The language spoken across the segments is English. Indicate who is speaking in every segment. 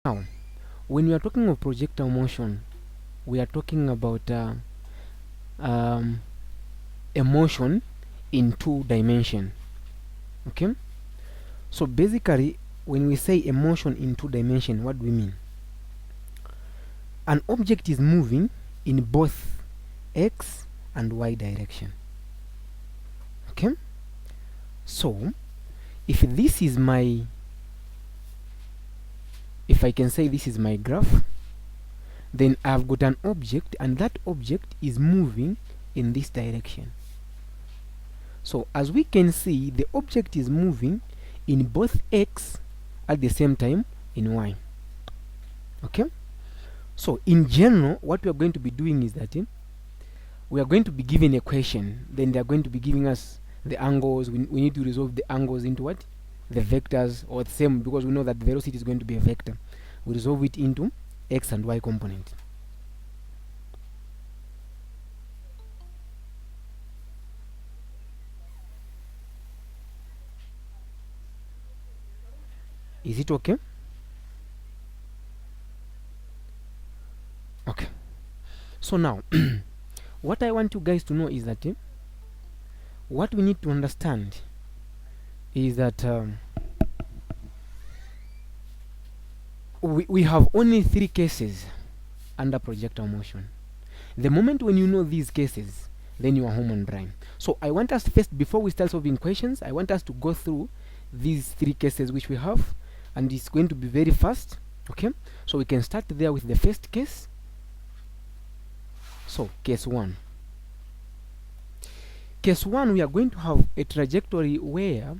Speaker 1: Now, when we are talking of projectile motion, we are talking about a motion in 2 dimensions. Okay, so basically when we say a motion in 2 dimensions, what do we mean? An object is moving in both x and y direction. Okay, so if this is my, if I can say this is my graph, then I've got an object and that object is moving in this direction. So as we can see, the object is moving in both x at the same time in y. Okay, so in general what we are going to be doing is that we are going to be given a question, then they are going to be giving us the angles. We need to resolve the angles into what? The vectors, or the same, because we know that the velocity is going to be a vector. We resolve it into x and y component. Is it okay? Okay, so now what I want you guys to know is that what we need to understand is that we have only 3 cases under projectile motion. The moment when you know these cases, then you are home and dry. So I want us to first, before we start solving questions, I want us to go through these 3 cases which we have, and it's going to be very fast. Okay, so we can start there with the first case. So case 1. Case 1, we are going to have a trajectory where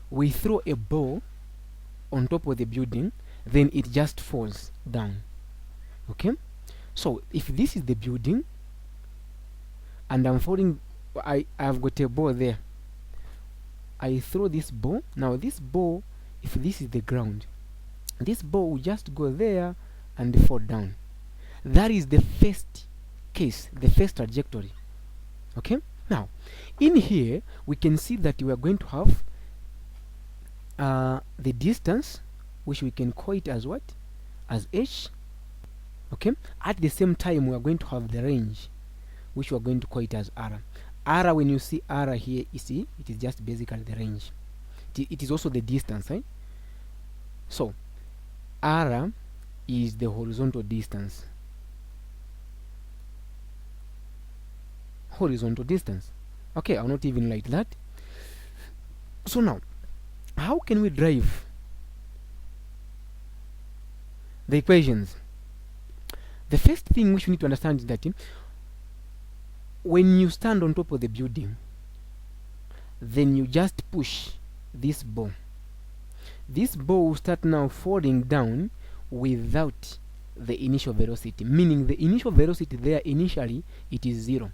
Speaker 1: we throw a ball on top of the building, then it just falls down. Okay, so if this is the building and I'm falling, I've got a ball there, I throw this ball. Now this ball, if this is the ground, this ball will just go there and fall down. That is the first case, the first trajectory. Okay, now in here we can see that we are going to have the distance, which we can call it as what? As h. Okay, at the same time we are going to have the range, which we are going to call it as r. R, when you see r here, you see it is just basically the range. It is also the distance, right? So r is the horizontal distance. Horizontal distance. Okay, I'll not even write that. So now, how can we derive the equations? The first thing which we need to understand is that when you stand on top of the building, then you just push this ball. This ball will start now falling down without the initial velocity, meaning the initial velocity there initially it is 0.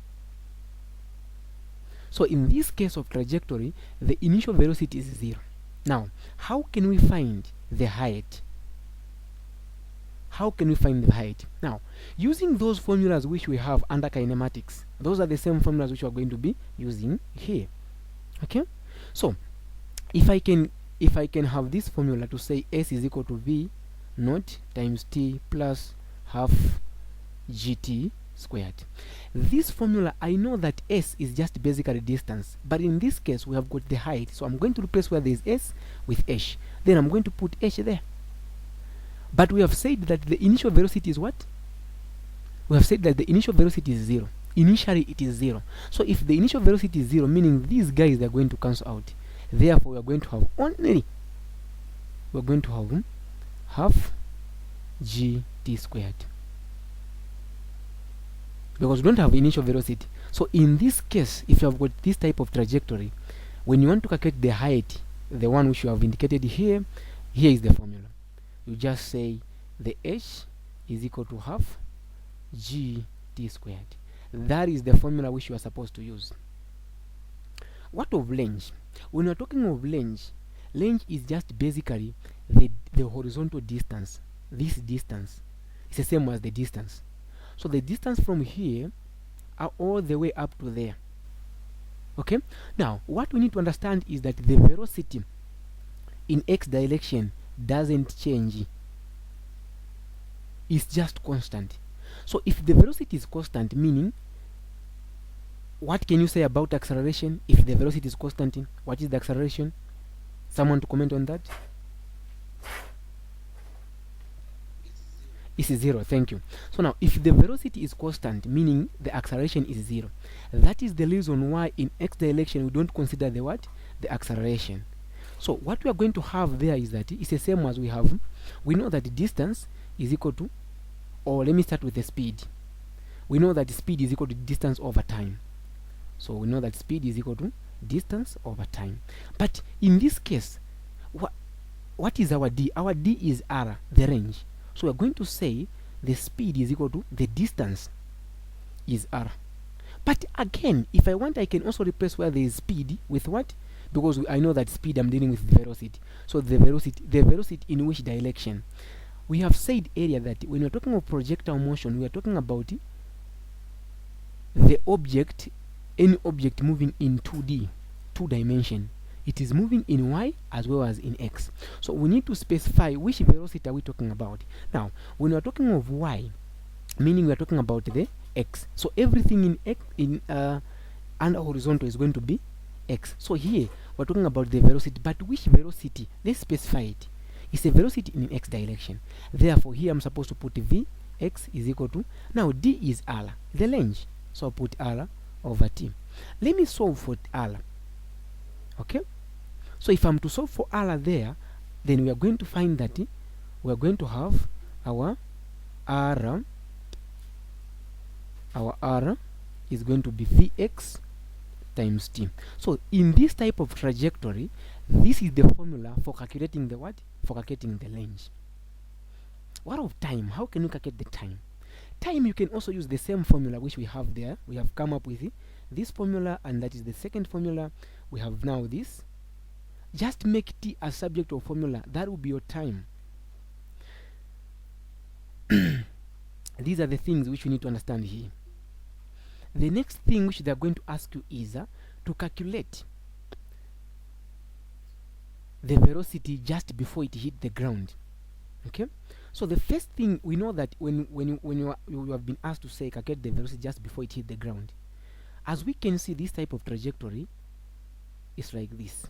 Speaker 1: So in this case of trajectory, the initial velocity is 0. Now, how can we find the height? How can we find the height? Now, using those formulas which we have under kinematics, those are the same formulas which we are going to be using here. Okay? So, if I can have this formula to say S is equal to V naught times T plus half GT squared. This formula, I know that S is just basically distance, but in this case we have got the height, so I'm going to replace where there is S with H. Then I'm going to put H there. But we have said that the initial velocity is what? We have said that the initial velocity is 0. Initially it is 0. So if the initial velocity is 0, meaning these guys are going to cancel out. Therefore we are going to have only, we're going to have half GT squared, because we don't have initial velocity. So in this case, if you have got this type of trajectory, when you want to calculate the height, the one which you have indicated here, here is the formula. You just say the h is equal to half GT squared. That is the formula which you are supposed to use. What of range? When you are talking of range is just basically the horizontal distance. This distance is the same as the distance. So the distance from here are all the way up to there. Okay? Now, what we need to understand is that the velocity in x direction doesn't change is just constant. So if the velocity is constant, meaning, what can you say about acceleration? If the velocity is constant, what is the acceleration? Someone to comment on that? It's 0. Thank you. So now, if the velocity is constant, meaning the acceleration is 0, that is the reason why in x direction we don't consider the what? The acceleration. So what we are going to have there is that it's the same as we have. We know that the distance is equal to, or let me start with the speed. We know that the speed is equal to distance over time. So we know that speed is equal to distance over time. But in this case, what is our d? Our d is r, the range. So we're going to say the speed is equal to the distance is r. But again, if I want, I can also replace where there is speed with what? Because I know that speed, I'm dealing with velocity. So the velocity in which direction? We have said earlier that when we're talking of projectile motion, we are talking about the object, any object moving in 2D, 2 dimension. It is moving in y as well as in x. So we need to specify which velocity are we talking about. Now, when we are talking of y, meaning we are talking about the x. So everything in x, under horizontal is going to be x. So here we're talking about the velocity, but which velocity? Let's specify it. It's a velocity in x direction. Therefore, here I'm supposed to put vx is equal to, now d is r, the range. So I'll put r over t. Let me solve for r. Okay? So if I'm to solve for r there, then we are going to find that we are going to have our r is going to be vx times t. So in this type of trajectory, this is the formula for calculating the what? For calculating the range. What of time? How can we calculate the time? Time, you can also use the same formula which we have there. We have come up with this formula, and that is the second formula. We have now this. Just make t a subject of formula. That will be your time. These are the things which you need to understand here. The next thing which they are going to ask you is to calculate the velocity just before it hit the ground. Okay? So the first thing, we know that when you have been asked to say calculate the velocity just before it hit the ground, as we can see, this type of trajectory is like this.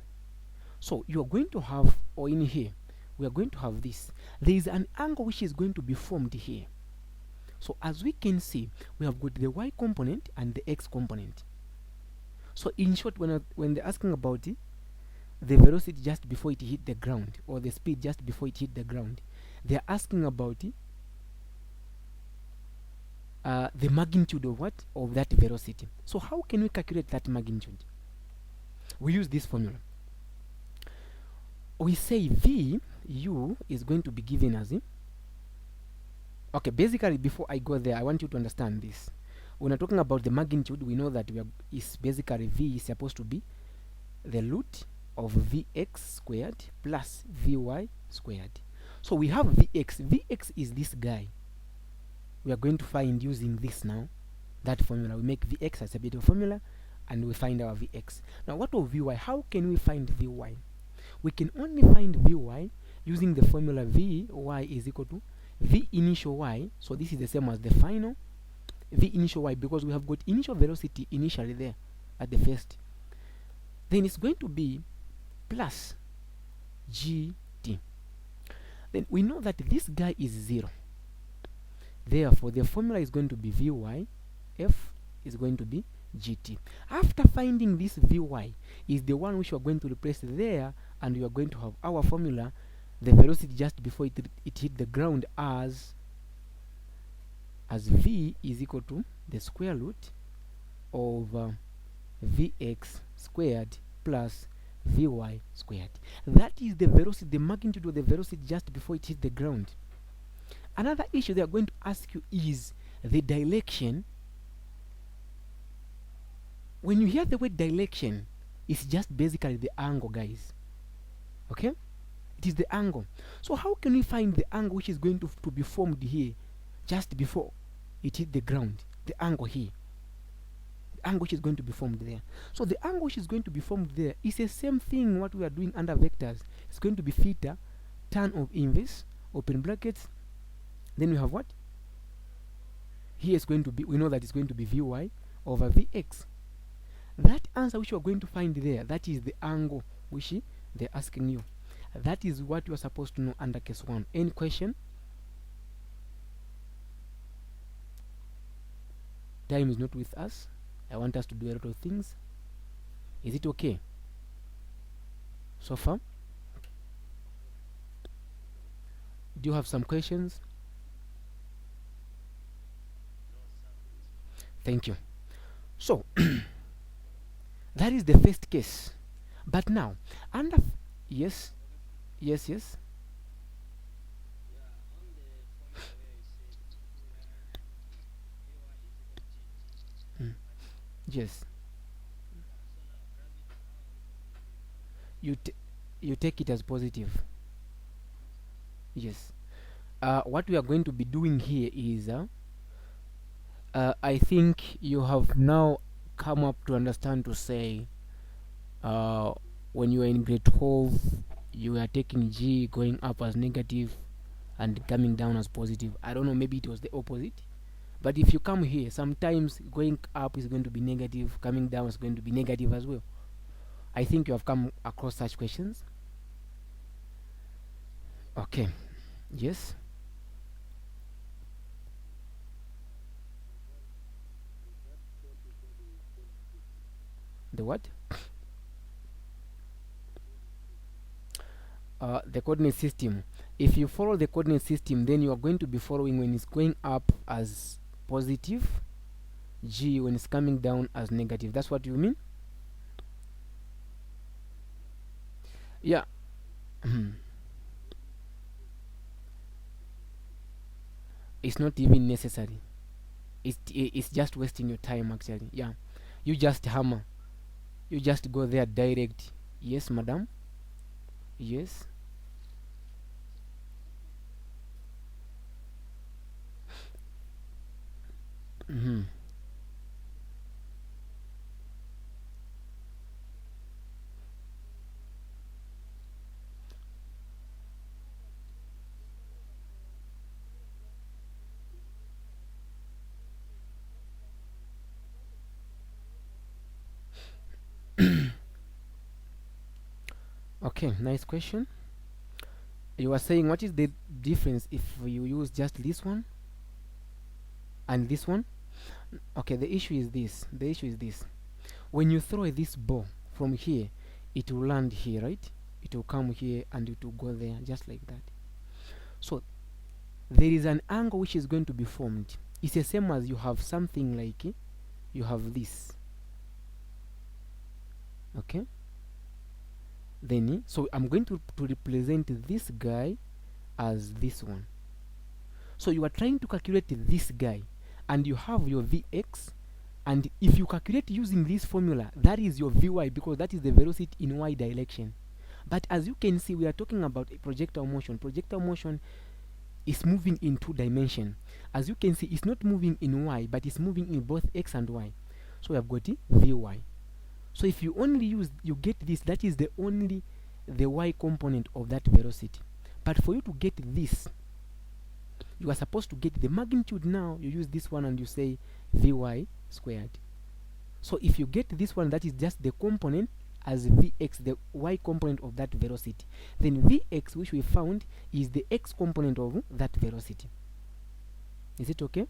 Speaker 1: So you are going to have, or in here, we are going to have this. There is an angle which is going to be formed here. So as we can see, we have got the y component and the x component. So in short, when they're asking about the velocity just before it hit the ground, or the speed just before it hit the ground, they're asking about the magnitude of what? Of that velocity. So how can we calculate that magnitude? We use this formula. We say vu is going to be given as okay, basically, before I go there, I want you to understand this. When we're talking about the magnitude, we know that is basically v is supposed to be the root of vx squared plus vy squared. So we have vx. Vx is this guy. We are going to find using this now, that formula. We make vx as a bit of formula, and we find our vx. Now, what of vy? How can we find vy? We can only find vy using the formula vy is equal to v initial y. So this is the same as the final v initial y, because we have got initial velocity initially there at the first. Then it's going to be plus gt. Then we know that this guy is 0. Therefore, the formula is going to be vy, f is going to be gt. After finding this vy is the one which we are going to replace there, and we are going to have our formula, the velocity just before it hit the ground, as v is equal to the square root of vx squared plus vy squared. That is the velocity, the magnitude of the velocity just before it hit the ground. Another issue they are going to ask you is the direction. When you hear the word direction, it's just basically the angle, guys. Okay? It is the angle. So how can we find the angle which is going to be formed here just before it hit the ground? The angle here. The angle which is going to be formed there. So the angle which is going to be formed there is the same thing what we are doing under vectors. It's going to be theta, tan of inverse, open brackets. Then we have what? here is going to be, we know that it's going to be Vy over Vx. That answer which you are going to find there, that is the angle which they're asking you. That is what you are supposed to know under case 1. Any question? Time is not with us. I want us to do a lot of things. Is it okay so far? Do you have some questions? Thank you. So that is the first case. But now under yes. Yes, you take it as positive. Yes. What we are going to be doing here is I think you have now come up to understand to say when you are in grade 12 you are taking G going up as negative and coming down as positive. I don't know, maybe it was the opposite. But if you come here, sometimes going up is going to be negative, coming down is going to be negative as well. I think you have come across such questions. Okay. Yes. The what? The coordinate system. If you follow the coordinate system, then you are going to be following when it's going up as positive, G when it's coming down as negative. That's what you mean? Yeah. It's not even necessary. It's just wasting your time actually. Yeah. You just hammer. You just go there direct. Yes, madam. Yes. Okay, nice question. You are saying what is the difference if you use just this one and this one? Okay, the issue is this. When you throw this ball from here, it will land here, right? It will come here and it will go there, just like that. So there is an angle which is going to be formed. It's the same as you have something like you have this. Okay, then so I'm going to represent this guy as this one. So you are trying to calculate this guy and you have your Vx, and if you calculate using this formula, that is your Vy, because that is the velocity in y direction. But as you can see, we are talking about a projectile motion. Projectile motion is moving in 2 dimensions. As you can see, it's not moving in y, but it's moving in both x and y. So we have got Vy. So if you only use, you get this, that is the only the y component of that velocity. But for you to get this, you are supposed to get the magnitude. Now you use this one and you say Vy squared. So if you get this one, that is just the component as Vx, the y component of that velocity. Then Vx, which we found, is the x component of that velocity. Is it okay?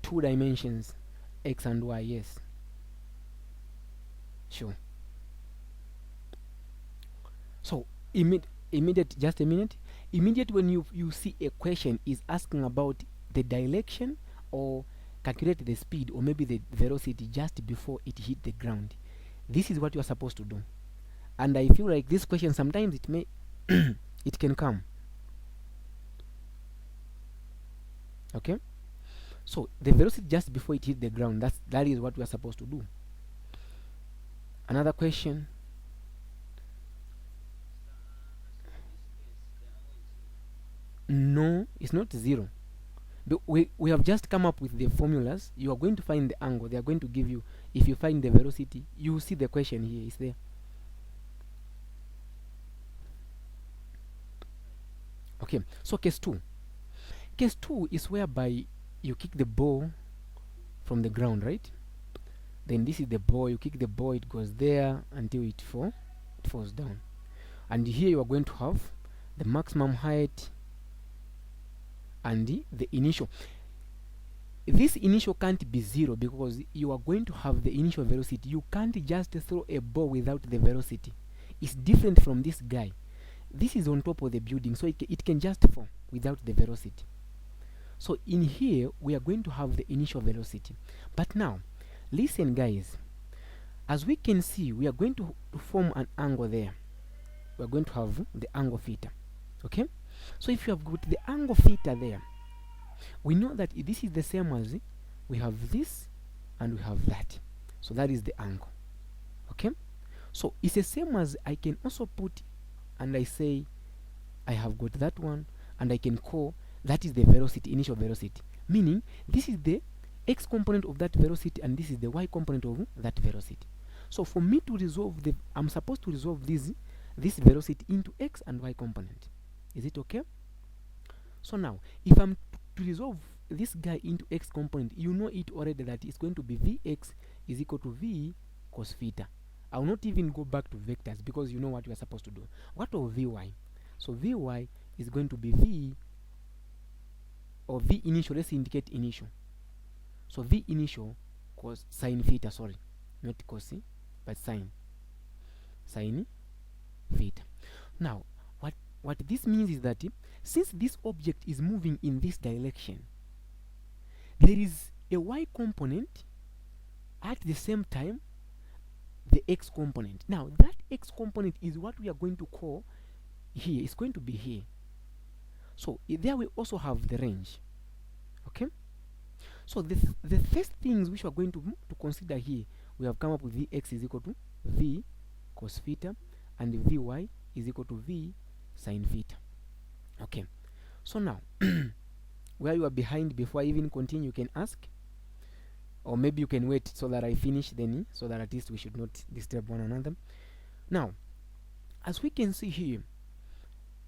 Speaker 1: Two dimensions, x and y, yes. Sure. So immediate, just a minute. Immediate when you see a question is asking about the direction or calculate the speed or maybe the velocity just before it hit the ground, this is what you are supposed to do. And I feel like this question sometimes it may it can come. Okay, so the velocity just before it hit the ground, that is what we are supposed to do. Another question. No, it's not 0. We have just come up with the formulas. You are going to find the angle. They are going to give you, if you find the velocity, you see the question here is there. Okay, so case 2. Case 2 is whereby you kick the ball from the ground, right? Then this is the ball, you kick the ball, it goes there until it falls down. And here you are going to have the maximum height and the initial. This initial can't be 0 because you are going to have the initial velocity. You can't just throw a ball without the velocity. It's different from this guy. This is on top of the building, so it can just fall without the velocity. So in here we are going to have the initial velocity. But now listen guys, as we can see, we are going to form an angle there. We are going to have the angle theta. Okay, so if you have got the angle theta there, we know that this is the same as we have this and we have that. So that is the angle. Okay, so it's the same as I can also put and I say I have got that one, and I can call that is the velocity, initial velocity, meaning this is the x component of that velocity and this is the y component of that velocity. So for me to resolve I'm supposed to resolve this velocity into x and y component. Is it okay? So now if I'm to resolve this guy into x component, you know it already that it's going to be vx is equal to v cos theta. I will not even go back to vectors because you know what we are supposed to do. What of vy? So vy is going to be v, or v initial, let's indicate initial. So v initial cos sine theta, sorry, not cos but sine theta. Now what this means is that since this object is moving in this direction, there is a y component at the same time the x component. Now that x component is what we are going to call here. It's going to be here. So there we also have the range. Okay, so the first things which we are going to consider here, we have come up with vx is equal to v cos theta and vy is equal to v sin theta. Okay, so now where you are behind, before I even continue, you can ask, or maybe you can wait so that I finish then, so that at least we should not disturb one another. Now as we can see here,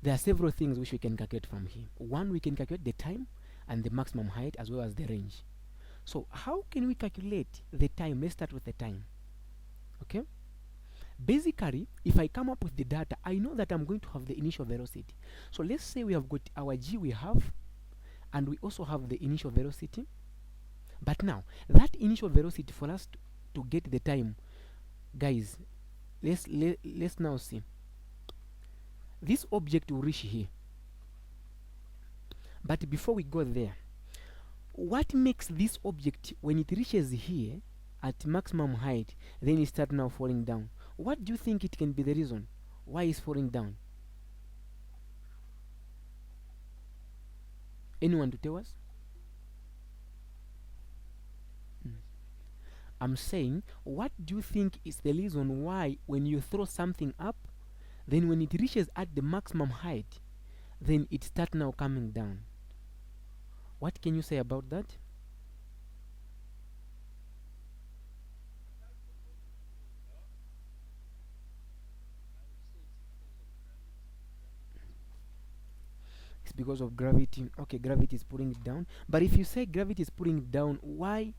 Speaker 1: there are several things which we can calculate from here. One, we can calculate the time and the maximum height as well as the range. So how can we calculate the time? Let's start with the time. Okay, basically if I come up with the data, I know that I'm going to have the initial velocity. So let's say we have got our g we have, and we also have the initial velocity. But now that initial velocity, for us to get the time, guys, let's now see. This object will reach here, but before we go there, what makes this object, when it reaches here at maximum height, then it start now falling down? What do you think it can be the reason why it's falling down? Anyone to tell us? I'm saying, what do you think is the reason why when you throw something up, then when it reaches at the maximum height, then it starts now coming down? What can you say about that? It's because of gravity. Okay, gravity is pulling it down. But if you say gravity is pulling it down, why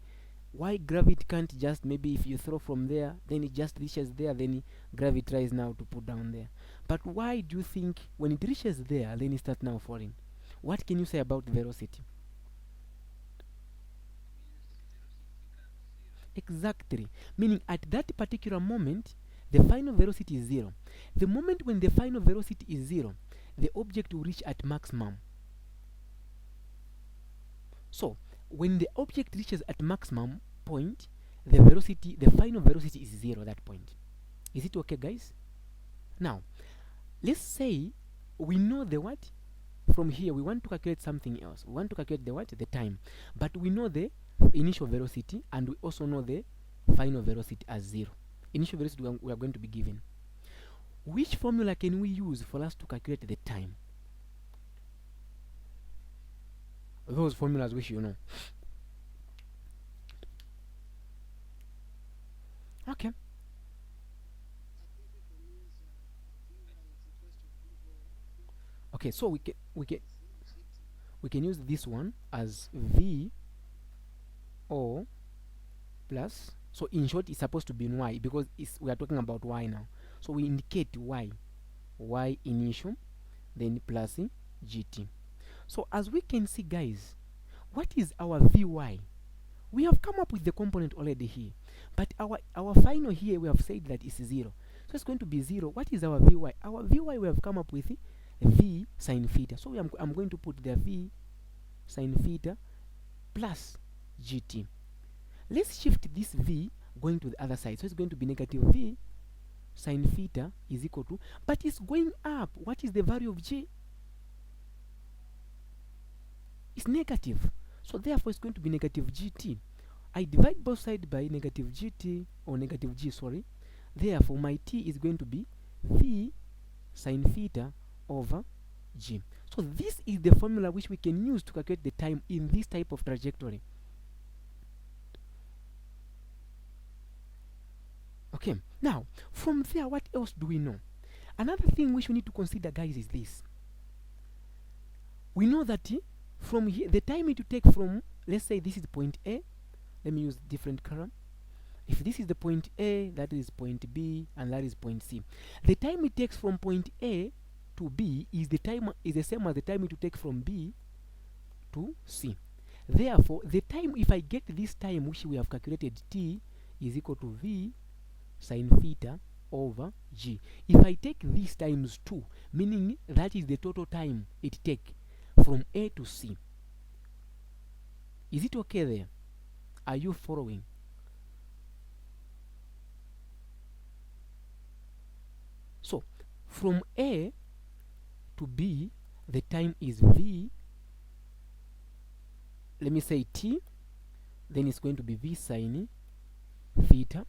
Speaker 1: gravity can't just, maybe if you throw from there, then it just reaches there, then gravity tries now to put down there? But why do you think when it reaches there, then it starts now falling? What can you say about velocity? Exactly, meaning at that particular moment the final velocity is 0. The moment when the final velocity is 0, the object will reach at maximum. So when the object reaches at maximum point, the final velocity is 0 at that point. Is it okay, guys? Now let's say we know the what. From here we want to calculate something else. We want to calculate the what? The time. But we know the initial velocity and we also know the final velocity as 0. Initial velocity we are going to be given. Which formula can we use for us to calculate the time? Those formulas which you know. Okay. Okay, so we can use this one as v o plus, so in short it's supposed to be in y because we are talking about y now, so we indicate y initial, then plus gt. So as we can see, guys, what is our vy? We have come up with the component already here, but our final here, we have said that it's 0, so it's going to be 0. What is our vy? Our vy, we have come up with v sine theta, so I'm going to put the v sine theta plus gt. Let's shift this v going to the other side, so it's going to be negative v sine theta is equal to, but it's going up. What is the value of g? It's negative, so therefore it's going to be negative gt. I divide both sides by negative gt, or negative g, sorry. Therefore my t is going to be v sine theta over g. So this is the formula which we can use to calculate the time in this type of trajectory. Okay, now from there, what else do we know? Another thing which we need to consider, guys, is this. We know that from here, the time it will take from, let's say this is point A, let me use different color. If this is the point A, that is point B, and that is point C. The time it takes from point A to B is the same as the time it will take from B to C. Therefore, the time, if I get this time which we have calculated, t is equal to v sine theta over g. If I take this times 2, meaning that is the total time it take from A to C. Is it okay there? Are you following? So from A to B, the time is v, let me say t, then it's going to be v sine theta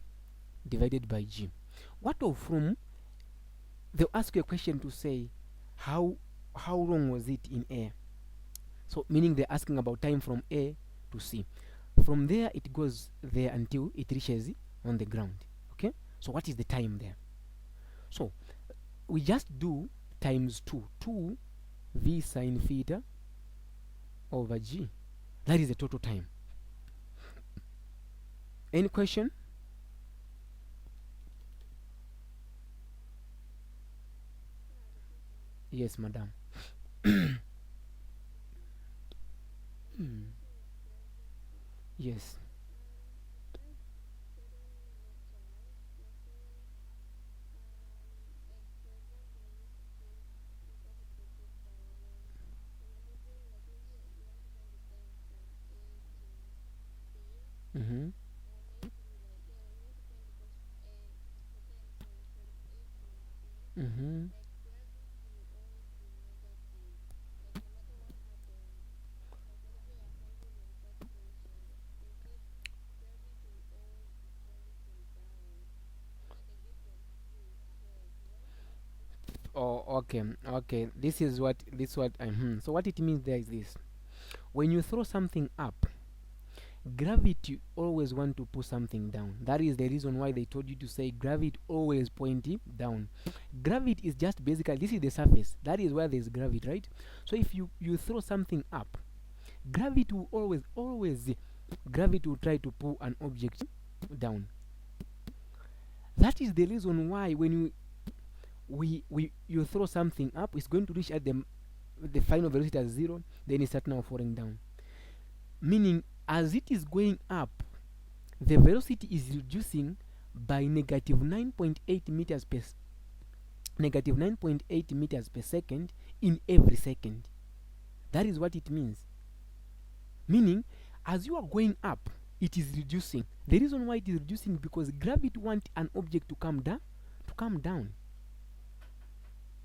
Speaker 1: divided by g. What of from, they'll ask you a question to say how long was it in A? So meaning they're asking about time from A to C. From there it goes there until it reaches on the ground. Okay, so what is the time there? So we just do times 2 v sine theta over g. That is the total time. Any question? Yes, madam. Yes. Mm-hmm. Mm-hmm. Oh, okay. This is what so what it means there is this: when you throw something up, gravity always want to pull something down. That is the reason why they told you to say gravity always pointing down. Gravity is just basically, this is the surface, that is where there is gravity, right? So if you throw something up, gravity will always gravity will try to pull an object down. That is the reason why when you throw something up, it's going to reach at the final velocity as 0, then it starts now falling down. Meaning, as it is going up, the velocity is reducing by negative 9.8 meters per second in every second. That is what it means. Meaning, as you are going up, it is reducing. The reason why it is reducing because gravity wants an object to come down.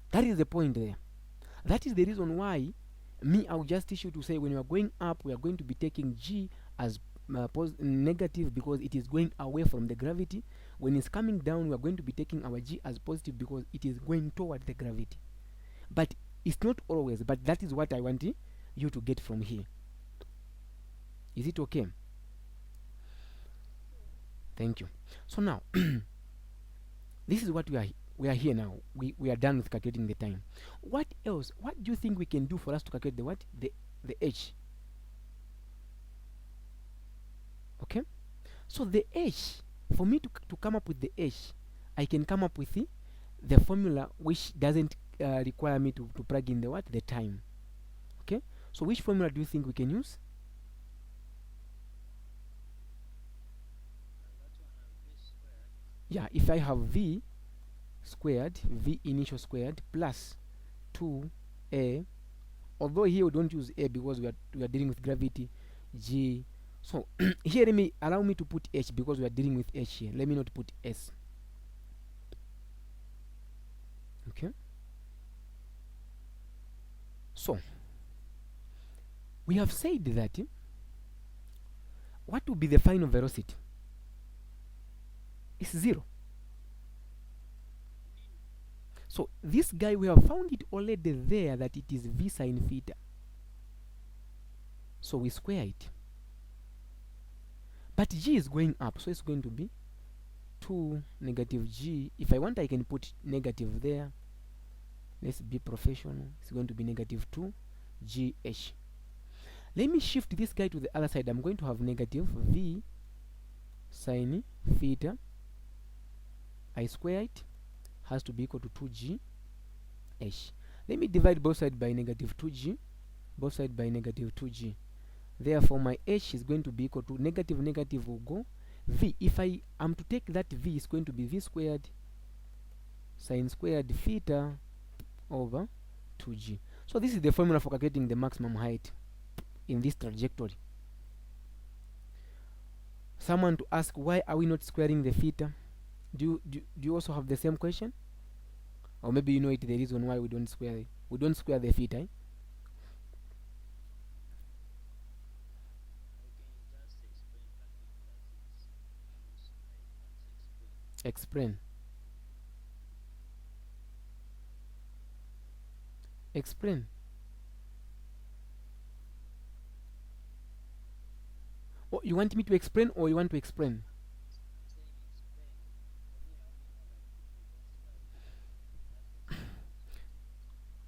Speaker 1: That is the point there. That is the reason why I'll just teach you to say when you are going up, we are going to be taking g as negative because it is going away from the gravity. When it's coming down, we are going to be taking our g as positive because it is going toward the gravity. But it's not always, but that is what I want you to get from here. Is it okay? Thank you. So now this is what we are we are here now. We are done with calculating the time. What else? What do you think we can do for us to calculate the what? The h? Okay. So the h, for me to come up with the h, I can come up with the formula which doesn't require me to plug in the what? The time. Okay. So which formula do you think we can use? Yeah, if I have v squared, v initial squared, plus 2a, although here we don't use a because we are dealing with gravity, g. So here allow me to put h because we are dealing with h here. Let me not put s. Okay. So we have said that what will be the final velocity? It's 0. So this guy, we have found it already there that it is v sine theta. So we square it. But g is going up, so it's going to be 2 negative g. If I want, I can put negative there. Let's be professional. It's going to be negative 2 gh. Let me shift this guy to the other side. I'm going to have negative v sine theta. I square it, has to be equal to 2g h. Let me divide both sides by negative 2g, both sides by negative 2g. Therefore my h is going to be equal to negative will go v. If I am to take that v, is going to be v squared sine squared theta over 2g. So this is the formula for calculating the maximum height in this trajectory. Someone to ask, why are we not squaring the theta? Do you also have the same question? Or maybe you know it, the reason why we don't square it. We don't square the theta. Eh? Explain. Explain. Oh, you want me to explain or you want to explain?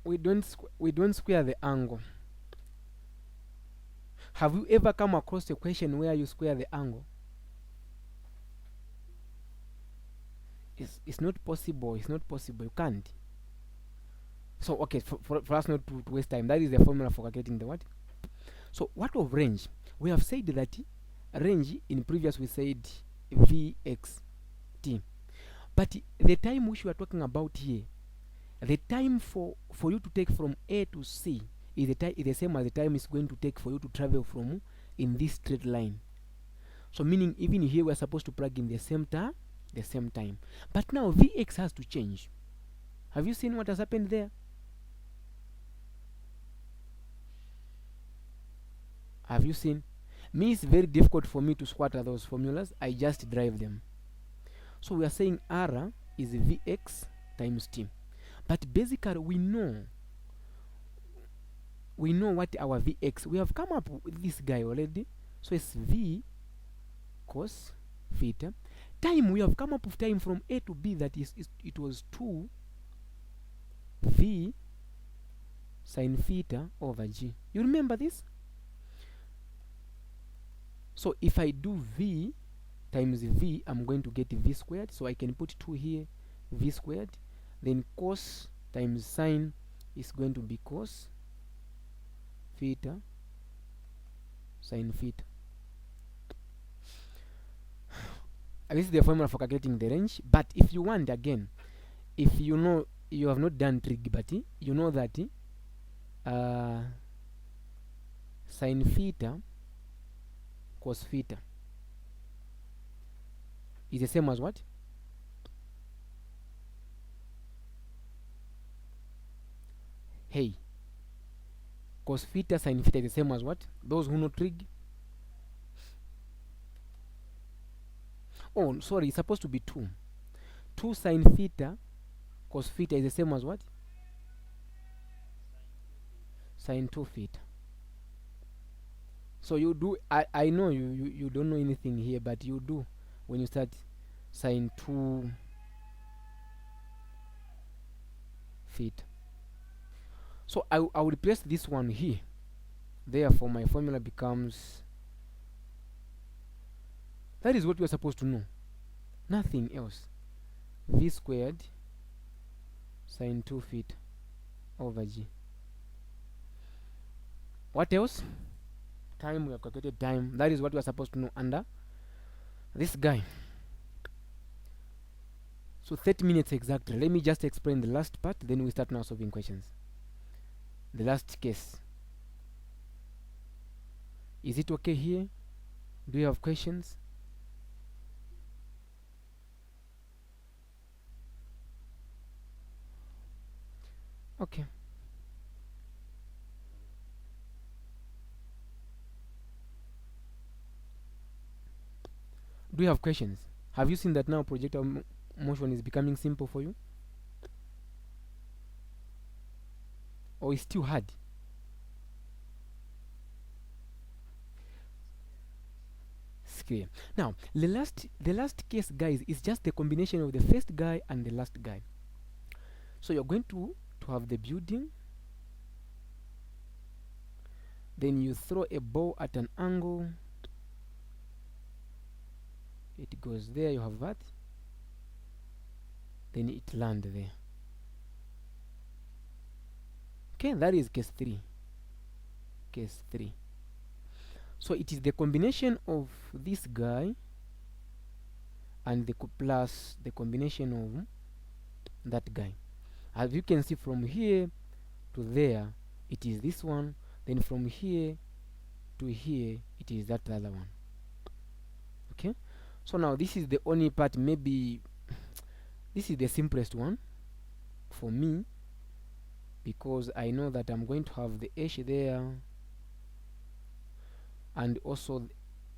Speaker 1: We don't square the angle. Have you ever come across a question where you square the angle? It's not possible. It's not possible. You can't. So okay, for us not to waste time, that is the formula for calculating the what? So what of range? We have said that range in previous we said vxt, but the time which we are talking about here, the time for you to take from A to C is the same as the time it's going to take for you to travel from in this straight line. So meaning even here we are supposed to plug in the same time. But now Vx has to change. Have you seen what has happened there? Have you seen? Me, it's very difficult for me to squatter those formulas. I just drive them. So we are saying R is Vx times t. But basically we know what our Vx, we have come up with this guy already. So it's V cos theta. Time, we have come up with time from A to B, that is it was 2 V sine theta over G. You remember this? So if I do V times V, I'm going to get V squared. So I can put 2 here, V squared. Then cos times sine is going to be cos theta sine theta. This is the formula for calculating the range. But if you want, again, if you know, you have not done trig, but you know that sine theta cos theta is the same as what? Hey, cos theta sine theta is the same as what? Those who know trig. Oh, sorry, it's supposed to be 2. 2 sine theta cos theta is the same as what? Sine 2 theta. So you do, I know you don't know anything here, but you do when you start sine 2 feet. So I will replace this one here. Therefore, my formula becomes, that is what we are supposed to know, nothing else. V squared sine 2 feet over G. What else? Time, we have calculated time. That is what we are supposed to know under this guy. So 30 minutes exactly. Let me just explain the last part, then we start now solving questions. The last case. Is it okay here? Do you have questions? Okay. Do you have questions? Have you seen that now projectile motion is becoming simple for you? Or it's still hard? It's clear. Now, the last case, guys, is just the combination of the first guy and the last guy. So you're going to have the building, then you throw a ball at an angle, it goes there, you have that, then it lands there. Okay, that is case 3. Case 3. So it is the combination of this guy and plus the combination of that guy. As you can see, from here to there, it is this one. Then from here to here, it is that other one. Okay. So now this is the only part. Maybe this is the simplest one for me, because I know that I'm going to have the h there, and also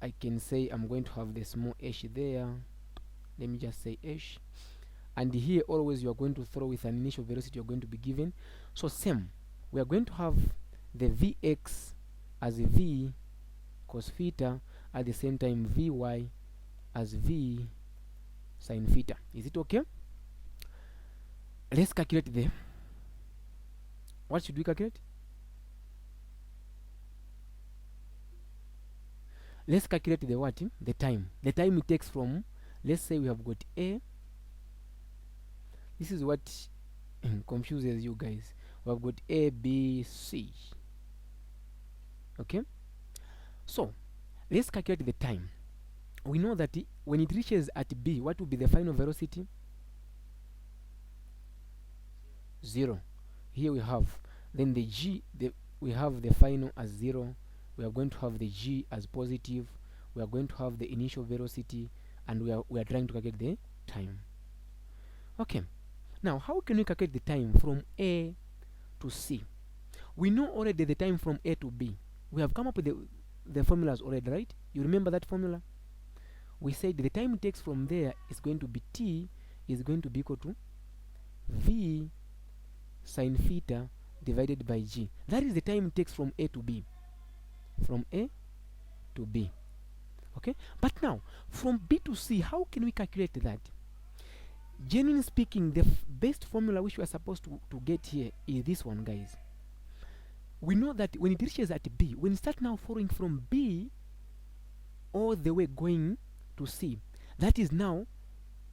Speaker 1: I can say I'm going to have the small h there. Let me just say h. And here always you are going to throw with an initial velocity you're going to be given. So same, we are going to have the Vx as V cos theta, at the same time Vy as V sin theta. Is it okay? Let's calculate the, what should we calculate? Let's calculate the what? The time. The time it takes from, let's say we have got A. This is what confuses you guys. We have got A, B, C. Okay? So, let's calculate the time. We know that when it reaches at B, what will be the final velocity? 0. Here we have, then the G, we have the final as 0. We are going to have the G as positive. We are going to have the initial velocity, and we are trying to calculate the time. Okay. Now, how can we calculate the time from A to C? We know already the time from A to B. We have come up with the formulas already, right? You remember that formula? We said the time it takes from there is going to be T is going to be equal to V sin theta divided by G. That is the time it takes from A to B. From A to B. Okay? But now, from B to C, how can we calculate that? Generally speaking, the best formula which we are supposed to get here is this one, guys. We know that when it reaches at B, when it starts now following from B all the way going to C, that is now,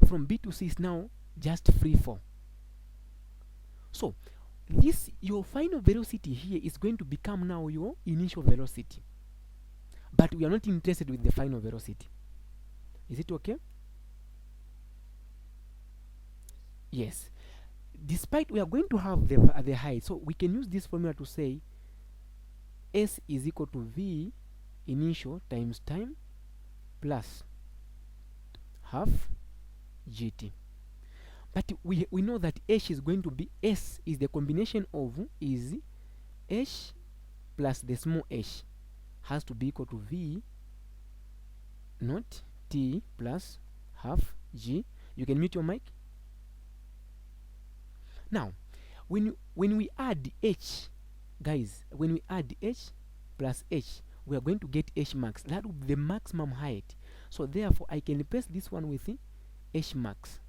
Speaker 1: from B to C is now just free fall. So, this, your final velocity here is going to become now your initial velocity. But we are not interested with the final velocity. Is it okay? Yes. Despite we are going to have the height, so we can use this formula to say S is equal to V initial times time plus half GT. But we know that H is going to be, S is the combination of is H plus the small h has to be equal to V not T plus half G. You can mute your mic. Now, when we add H, guys, when we add H plus H, we are going to get H max. That will be the maximum height. So therefore, I can replace this one with H max.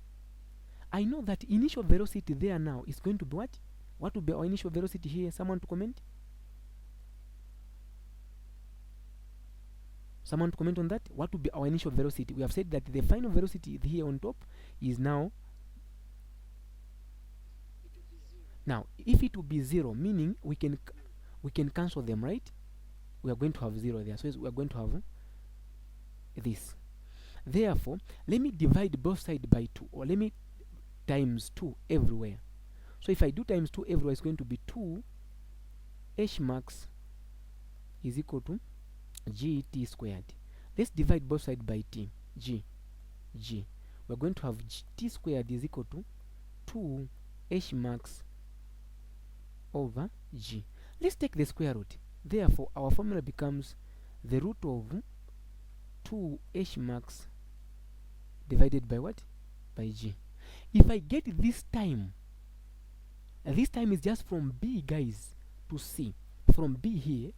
Speaker 1: I know that initial velocity there now is going to be what? What would be our initial velocity here? Someone to comment? Someone to comment on that? What would be our initial velocity? We have said that the final velocity here on top is now. Now, if it will be 0, meaning we can cancel them, right? We are going to have 0 there, so we are going to have this. Therefore, let me divide both sides by 2, or let me times 2 everywhere. So if I do times 2 everywhere, it's going to be 2 h max is equal to gt squared. Let's divide both sides by t. G. We're going to have t squared is equal to 2 h max over g. Let's take the square root. Therefore, our formula becomes the root of 2 h max divided by what? By g. If I get this time is just from B, guys, to C. From B here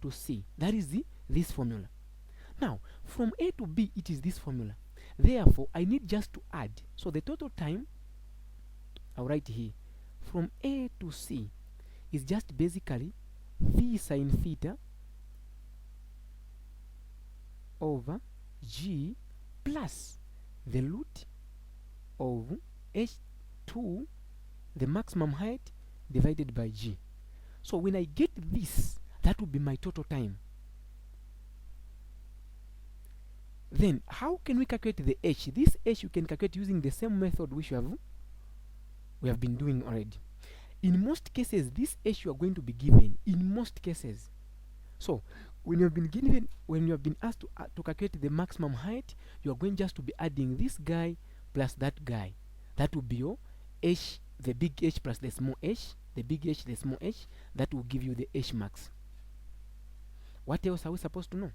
Speaker 1: to C. That is this formula. Now, from A to B, it is this formula. Therefore, I need just to add. So the total time, I'll write here, from A to C is just basically V sine theta over G plus the root of h2, the maximum height, divided by g. So when I get this, that will be my total time. Then how can we calculate the h? This h you can calculate using the same method which we have been doing already. In most cases, this h you are going to be given in most cases. So when you have been asked to calculate the maximum height, you are going just to be adding this guy plus that guy. That will be your h, the big H plus the small h, the big H, the small h. That will give you the h max. What else are we supposed to know?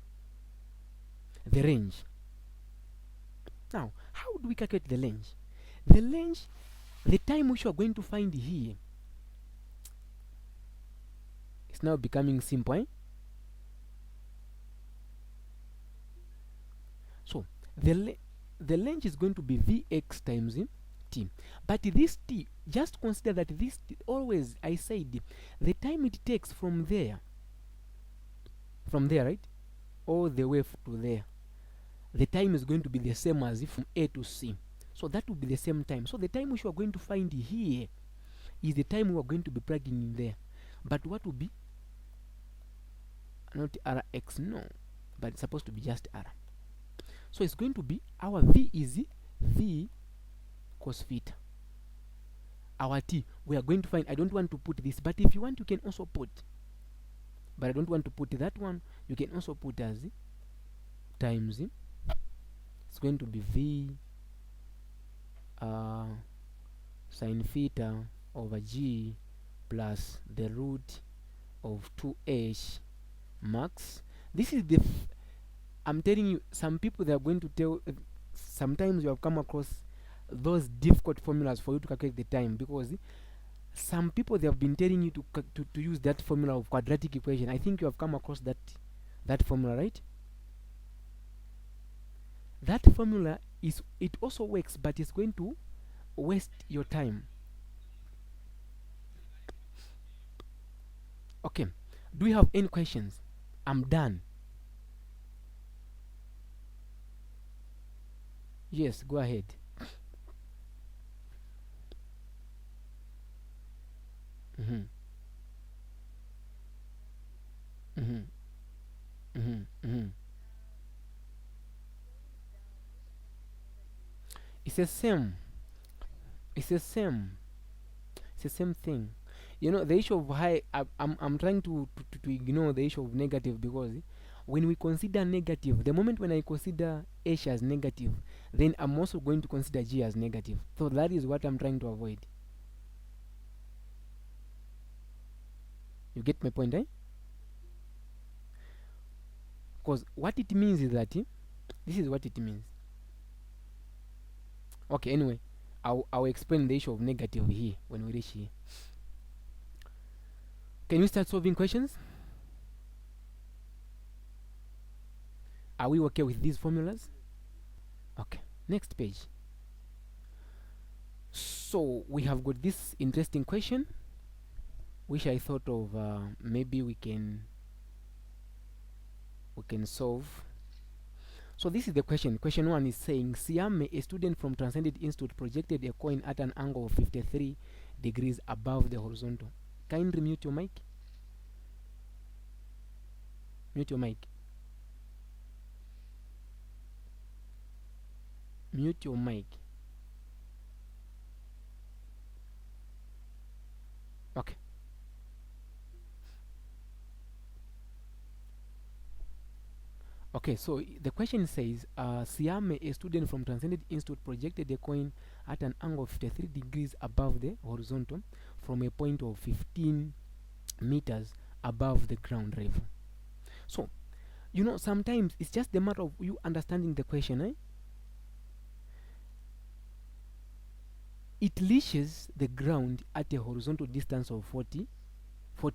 Speaker 1: The range. Now, how do we calculate the range? The range, the time which you are going to find here, it's now becoming simple, eh? So the range is going to be Vx times t. But this t, just consider that this t, always I said the time it takes from there, right, all the way to there, the time is going to be the same as if from A to C. So that will be the same time. So the time which we are going to find here is the time we are going to be plugging in there. But what will be? Not Rx, no, but it's supposed to be just R. So it's going to be, our V is V cos theta. Our T, we are going to find, I don't want to put this, but if you want, you can also put. But I don't want to put that one. You can also put as times. It's going to be V sine theta over G plus the root of 2h max. This is the I'm telling you, some people, they are going to tell, sometimes you have come across those difficult formulas for you to calculate the time, because some people, they have been telling you to use that formula of quadratic equation. I think you have come across that formula, right? That formula it also works, but it's going to waste your time. Okay, do you have any questions? I'm done. Yes, go ahead. Mm-hmm. Mm-hmm. Mm-hmm. Mm-hmm. It's the same. It's the same. It's the same thing. You know, the issue of high, I'm trying to ignore the issue of negative, because when we consider negative, the moment when I consider H as negative, then I'm also going to consider G as negative. So that is what I'm trying to avoid. You get my point, eh? Because what it means is that this is what it means. Okay, anyway, I'll explain the issue of negative here when we reach here. Can we start solving questions? Are we okay with these formulas? Okay, next page. So we have got this interesting question. which I thought of maybe we can solve. So this is the question. Question 1 is saying Siame, a student from Transcended Institute, projected a coin at an angle of 53 degrees above the horizontal. Kindly mute your mic. Mute your mic. Mute your mic. Okay. Okay, so the question says, Siame, a student from Transcended Institute, projected a coin at an angle of 53 degrees above the horizontal from a point of 15 meters above the ground level. So, you know, sometimes it's just the matter of you understanding the question, eh? It reaches the ground at a horizontal distance of 40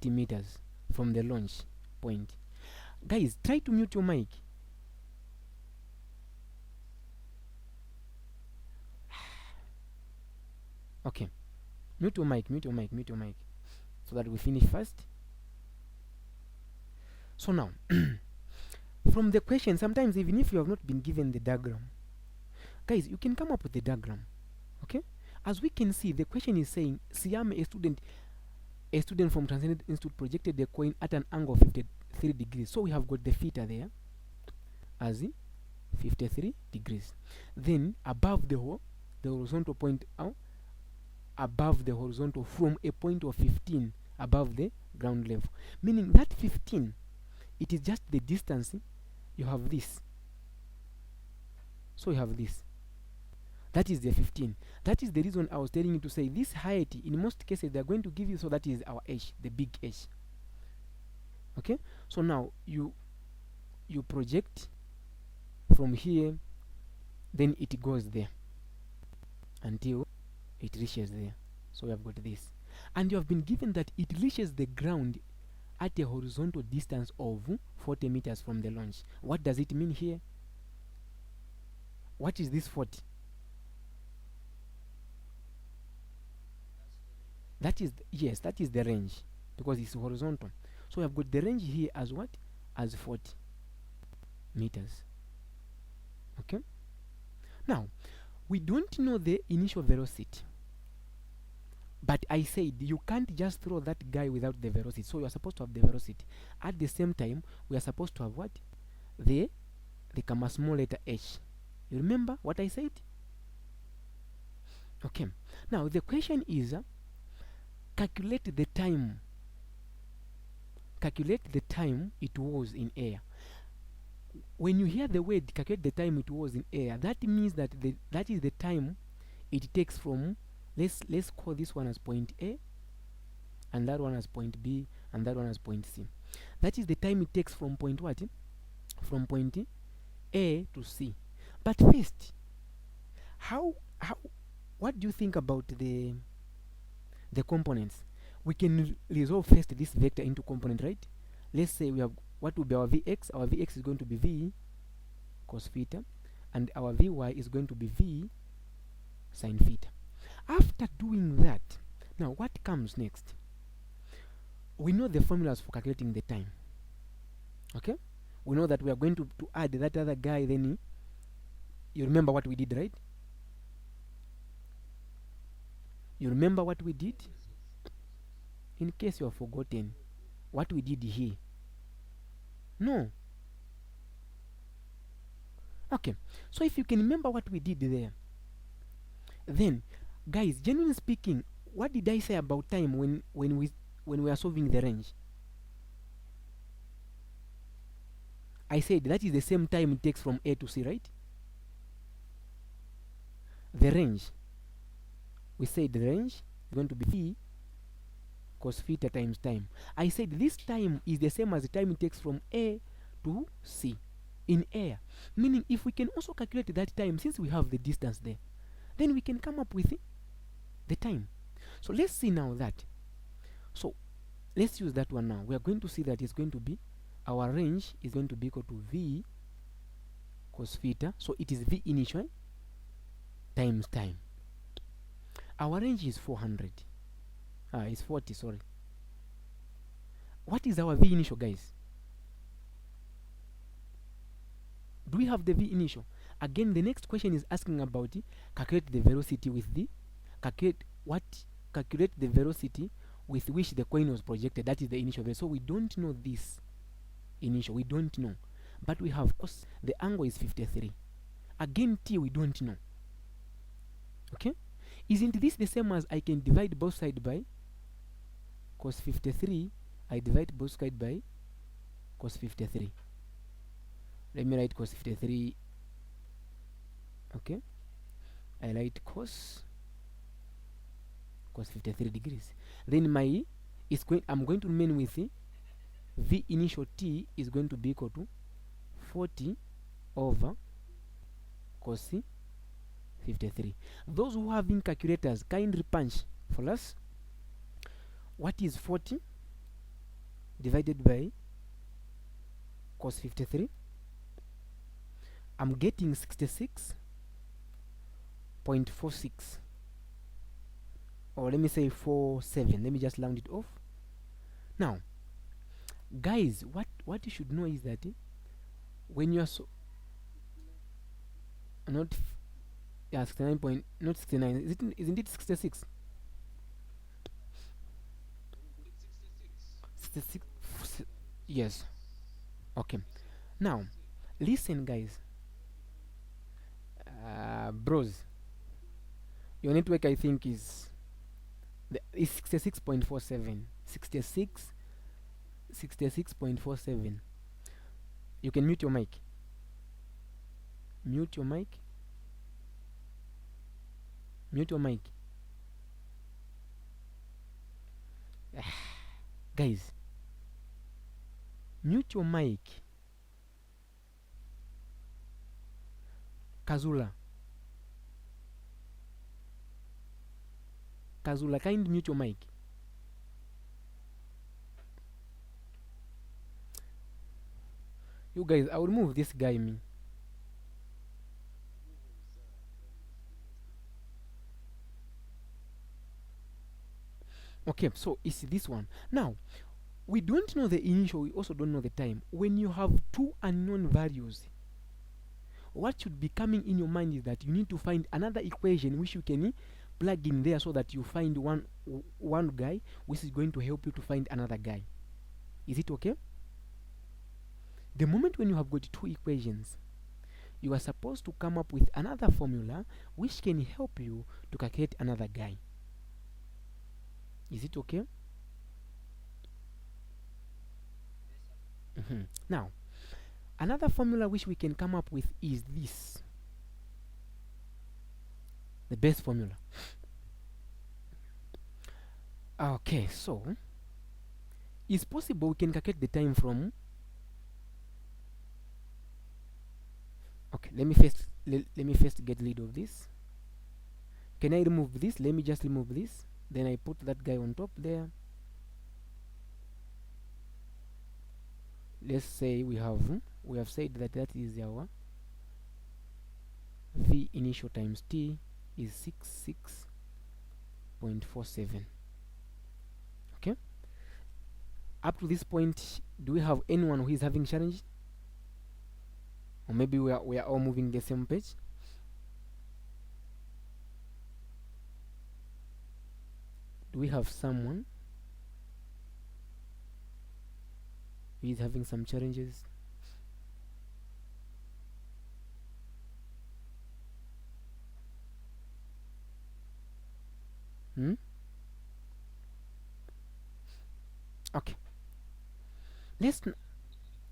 Speaker 1: meters from the launch point. Guys, try to mute your mic. Okay, mute your mic, so that we finish fast. So now, from the question, sometimes even if you have not been given the diagram, guys, you can come up with the diagram. Okay, as we can see, the question is saying Siame, a student from Transcended Institute, projected the coin at an angle of 53 degrees. So we have got the theta there as 53 degrees. Then above the horizontal point, above the horizontal from a point of 15 above the ground level, meaning that 15, it is just the distance. You have this, so you have this, that is the 15. That is the reason I was telling you to say this height, in most cases they are going to give you, so that is our h, the big h. Okay, so now you project from here, then it goes there until it reaches there. So we have got this, and you have been given that it reaches the ground at a horizontal distance of 40 meters from the launch. What does it mean here? What is this 40? That is yes, that is the range, because it's horizontal. So we have got the range here as what? As 40 meters. Okay, now we don't know the initial velocity, but I said you can't just throw that guy without the velocity. So you are supposed to have the velocity. At the same time, we are supposed to have what? The small letter h. You remember what I said? Okay, now the question is calculate the time it was in air. When you hear the word calculate the time it was in air, that means that that is the time it takes from, let's call this one as point A, and that one as point B, and that one as point C. That is the time it takes from point what? From point A to C. But first, what do you think about the components? We can resolve first this vector into component, right? Let's say we have, what will be our Vx? Our Vx is going to be V cos theta, and our Vy is going to be V sin theta. After doing that, now what comes next? We know the formulas for calculating the time. Okay, we know that we are going to add that other guy. Then you remember what we did, right? You remember what we did? In case you have forgotten what we did here. No. Okay, so if you can remember what we did there, then guys, genuinely speaking, what did I say about time when we are solving the range? I said that is the same time it takes from A to C, right? The range, we said the range is going to be V cos theta times time. I said this time is the same as the time it takes from A to C in air, meaning if we can also calculate that time, since we have the distance there, then we can come up with the time. So let's see now that. So let's use that one now. We are going to see that it's going to be, our range is going to be equal to V cos theta. So it is V initial times time. Our range is 400. It's 40, sorry. what is our V initial, guys? Do we have the V initial? Again, the next question is asking about calculate the velocity with the calculate the velocity with which the coin was projected. That is the initial velocity. So we don't know this initial, we don't know, but we have cos. The angle is 53. Again, t we don't know. Okay, isn't this the same as I can divide both sides by cos 53? I divide both sides by cos 53. Let me write cos 53. Okay, I write cos 53 degrees. Then my is going, I'm going to remain with V initial t is going to be equal to 40 over cos 53. Those who have in calculators, kindly punch for us. What is 40 divided by cos 53? I'm getting 66.46, or let me say 47. Let me just round it off. Now, guys, what you should know is that when you are not 69 point, not 69, isn't it 66? 66, yes. Okay, now listen, guys. Bros, your network I think is 66.47. 66.47. You can mute your mic. Mute your mic. Mute your mic. Guys, mute your mic. Kazula, kind mute your mic. You guys, I will remove this guy, me. Okay, so it's this one. Now, we don't know the initial, we also don't know the time. When you have two unknown values, what should be coming in your mind is that you need to find another equation which you can plug in there, so that you find one guy which is going to help you to find another guy. Is it okay? The moment when you have got two equations, you are supposed to come up with another formula which can help you to calculate another guy. Is it okay? Now, another formula which we can come up with is this, the base formula. Okay, so it's possible we can calculate the time from. Okay, let me first get rid of this. Can I remove this? Let me just remove this. Then I put that guy on top there. Let's say we have said that is our V initial times t is 66.47. Okay, up to this point, do we have anyone who is having challenge, or maybe we are all moving the same page? Do we have someone who is having some challenges? Okay,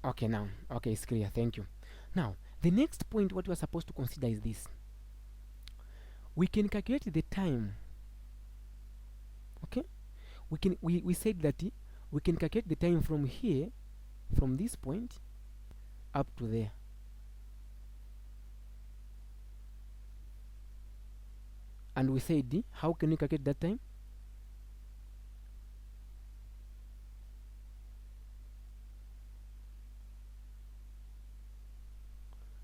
Speaker 1: okay, now, okay, it's clear. Thank you. Now, the next point what we are supposed to consider is this. We can calculate the time. Okay, we said that we can calculate the time from here, from this point up to there. And we said, how can we calculate that time?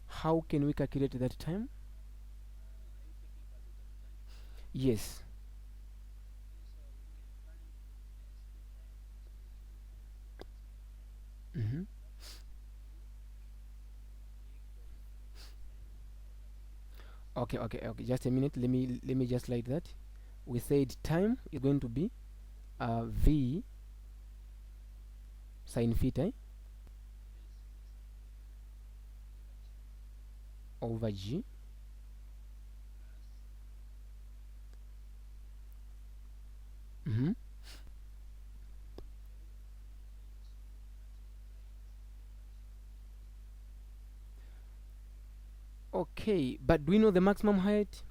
Speaker 1: How can we calculate that time? Yes. Okay, just a minute, let me just like that. We said time is going to be v sine theta over g Okay, but do we know the maximum height?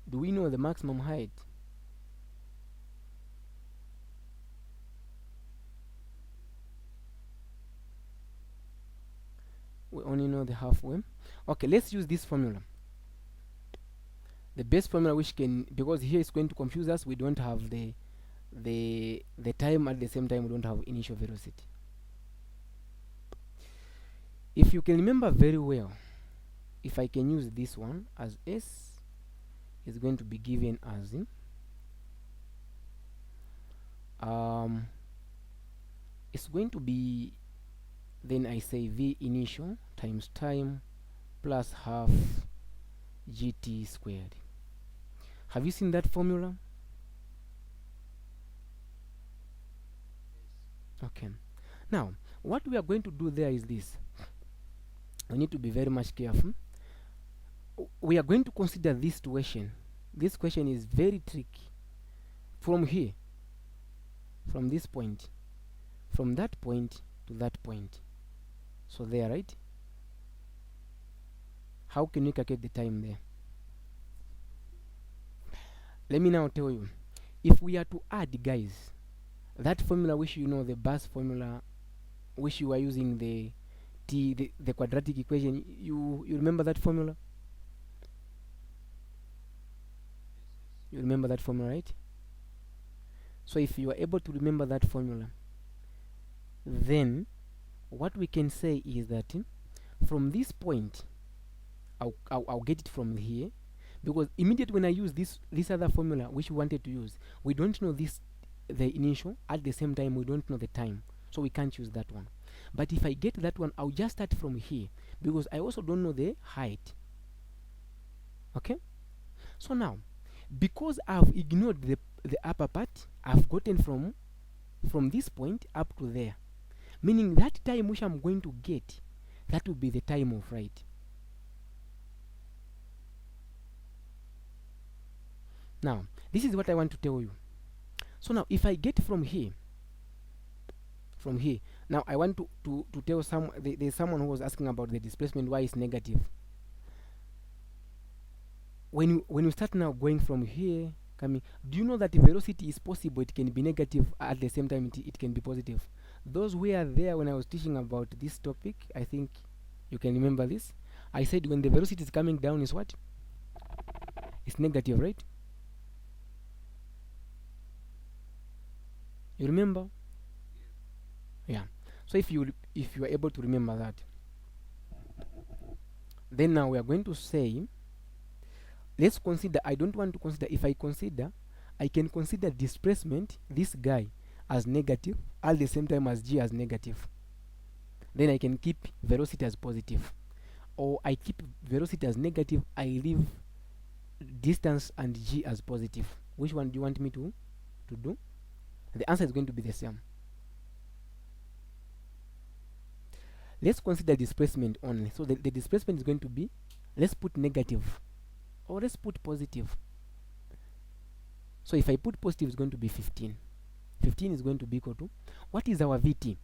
Speaker 1: Do we know the maximum height? We only know the halfway. Okay, let's use this formula. The base formula, which can, because here it's going to confuse us, we don't have the time, at the same time we don't have initial velocity. If you can remember very well, if I can use this one as S is going to be given as it's going to be, then I say V initial times time plus half GT squared. Have you seen that formula? Okay. Now, what we are going to do there is this. We need to be very much careful. We are going to consider this situation. This question is very tricky. From here, from this point, from that point to that point. So there, right? How can we calculate the time there? Let me now tell you. If we are to add, guys, that formula which you know, the bus formula, which you are using the quadratic equation, you remember that formula? You remember that formula, right? So if you are able to remember that formula, then what we can say is that from this point, I'll get it from here, because immediately when I use this other formula which we wanted to use, we don't know the initial, at the same time we don't know the time, so we can't use that one. But if I get that one, I'll just start from here, because I also don't know the height. Okay, so now, because I've ignored the upper part, I've gotten from this point up to there, meaning that time which I'm going to get, that will be the time of flight. Now, this is what I want to tell you. So now, if I get from here, now I want to tell there's someone who was asking about the displacement, why it's negative. When you start now going from here, coming, do you know that the velocity is possible? It can be negative, at the same time it can be positive. Those who are there when I was teaching about this topic, I think you can remember this. I said when the velocity is coming down is what? It's negative, right? You remember? Yeah. So if you are able to remember that, then now we are going to say, let's consider, I don't want to consider, if I consider, I can consider displacement, this guy, as negative, at the same time as g as negative. Then I can keep velocity as positive. Or I keep velocity as negative, I leave distance and g as positive. Which one do you want me to do? The answer is going to be the same. Let's consider displacement only. So the displacement is going to be, let's put negative, or let's put positive. So if I put positive, it's going to be 15. 15 is going to be equal to, what is our VT?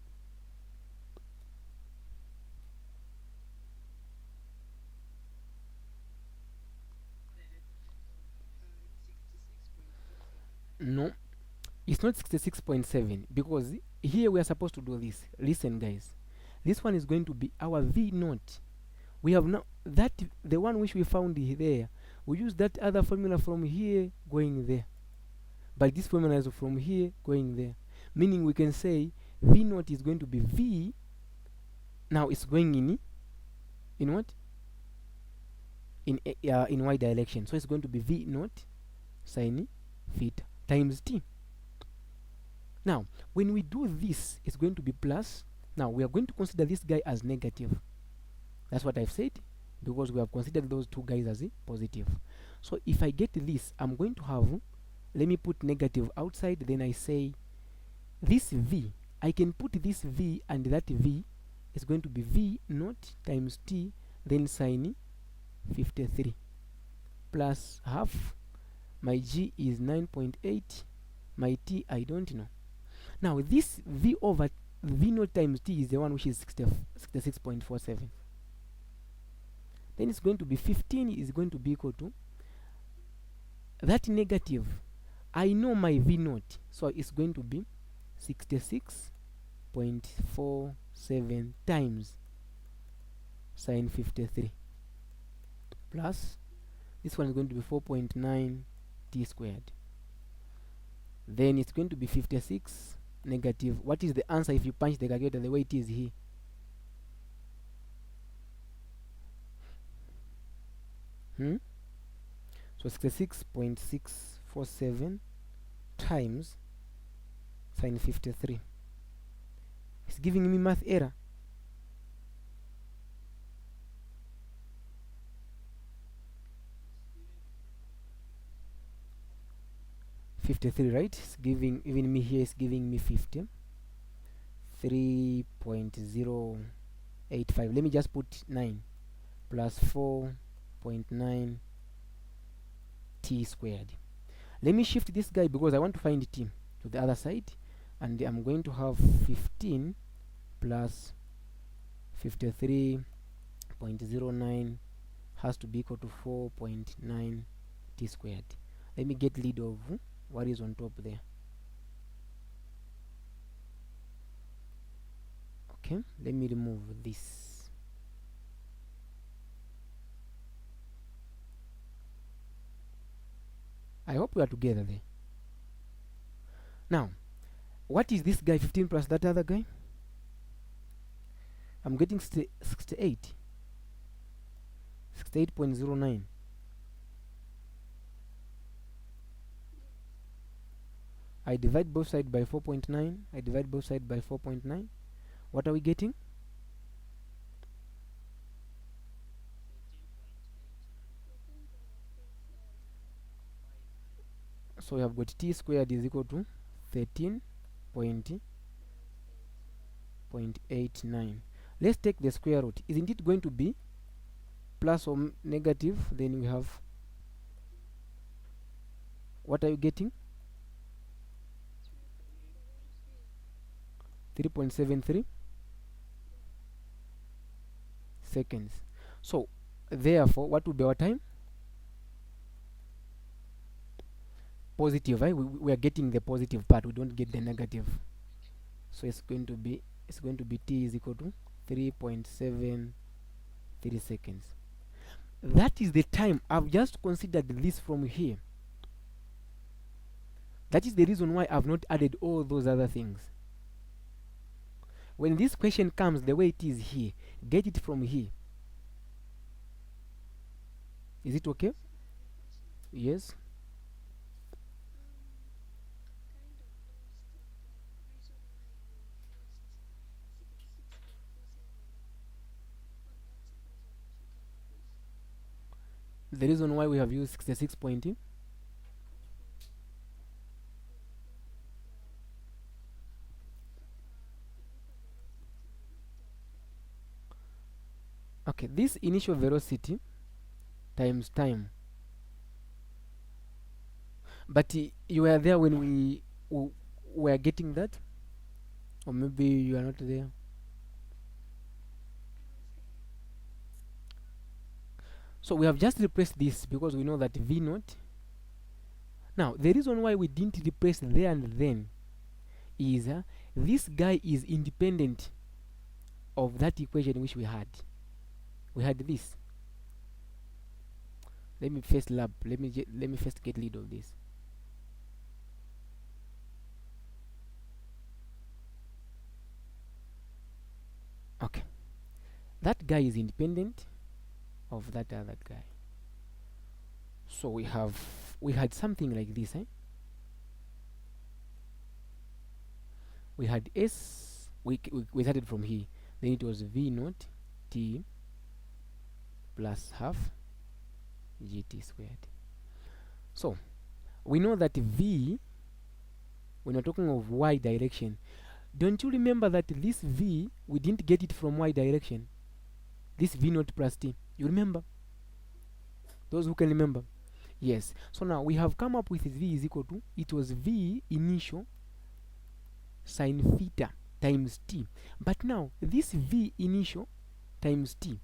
Speaker 1: No, it's not 66.7, because here we are supposed to do this. Listen, guys, this one is going to be our V naught. We have now that, the one which we found there, we use that other formula from here going there, but this formula is from here going there, meaning we can say V naught is going to be V. Now it's going in what? In y direction, so it's going to be V naught sine theta times t. Now when we do this, it's going to be plus Now we are going to consider this guy as negative. That's what I've said, because we have considered those two guys as a positive. So if I get this, I'm going to have, let me put negative outside, then I say this V, I can put this V, and that V is going to be V naught times T, then sine 53 plus half. My G is 9.8, my T I don't know. Now this V over V naught times T is the one which is 66.47. Then it's going to be 15 is going to be equal to that negative. I know my V naught, so it's going to be 66.47 times sine 53 plus this one is going to be 4.9 T squared. Then it's going to be 56 negative. What is the answer if you punch the calculator the way it is here? So 66.647 times sine 53. It's giving me math error. Right? It's giving, even me here is giving me 50. 3.085. Let me just put 9 plus 4.9 T squared. Let me shift this guy because I want to find T to the other side, and I'm going to have 15 plus 53.09 has to be equal to 4.9 T squared. Let me get rid of what is on top there. Okay, let me remove this. I hope we are together there. Now, what is this guy 15 plus that other guy? I'm getting 68. 68.09. I divide both sides by 4.9. I divide both sides by 4.9. What are we getting? So we have got T squared is equal to 13.89. Let's take the square root. Isn't it going to be plus or negative? Then we have, what are you getting? 3.73 seconds. So therefore, what will be our time? Positive, right? We are getting the positive part, we don't get the negative. So it's going to be T is equal to 3.73 seconds. That is the time. I've just considered this from here. That is the reason why I've not added all those other things. When this question comes the way it is here, get it from here. Is it okay? Yes. The reason why we have used 66 point. Okay, this initial velocity times time. But you were there when we were getting that? Or maybe you are not there. So we have just replaced this because we know that V naught. Now, the reason why we didn't replace there and then is this guy is independent of that equation which we had. We had this. Let me first let me first get rid of this. Okay, that guy is independent of that other guy. So we had something like this, we had S we started from here. Then it was v naught t plus half gt squared. So we know that v, when we're talking of y direction, don't you remember that this v, we didn't get it from y direction? This v naught plus t, you remember? Those who can remember? Yes. So now we have come up with v is equal to, it was v initial sine theta times t. But now this v initial times t,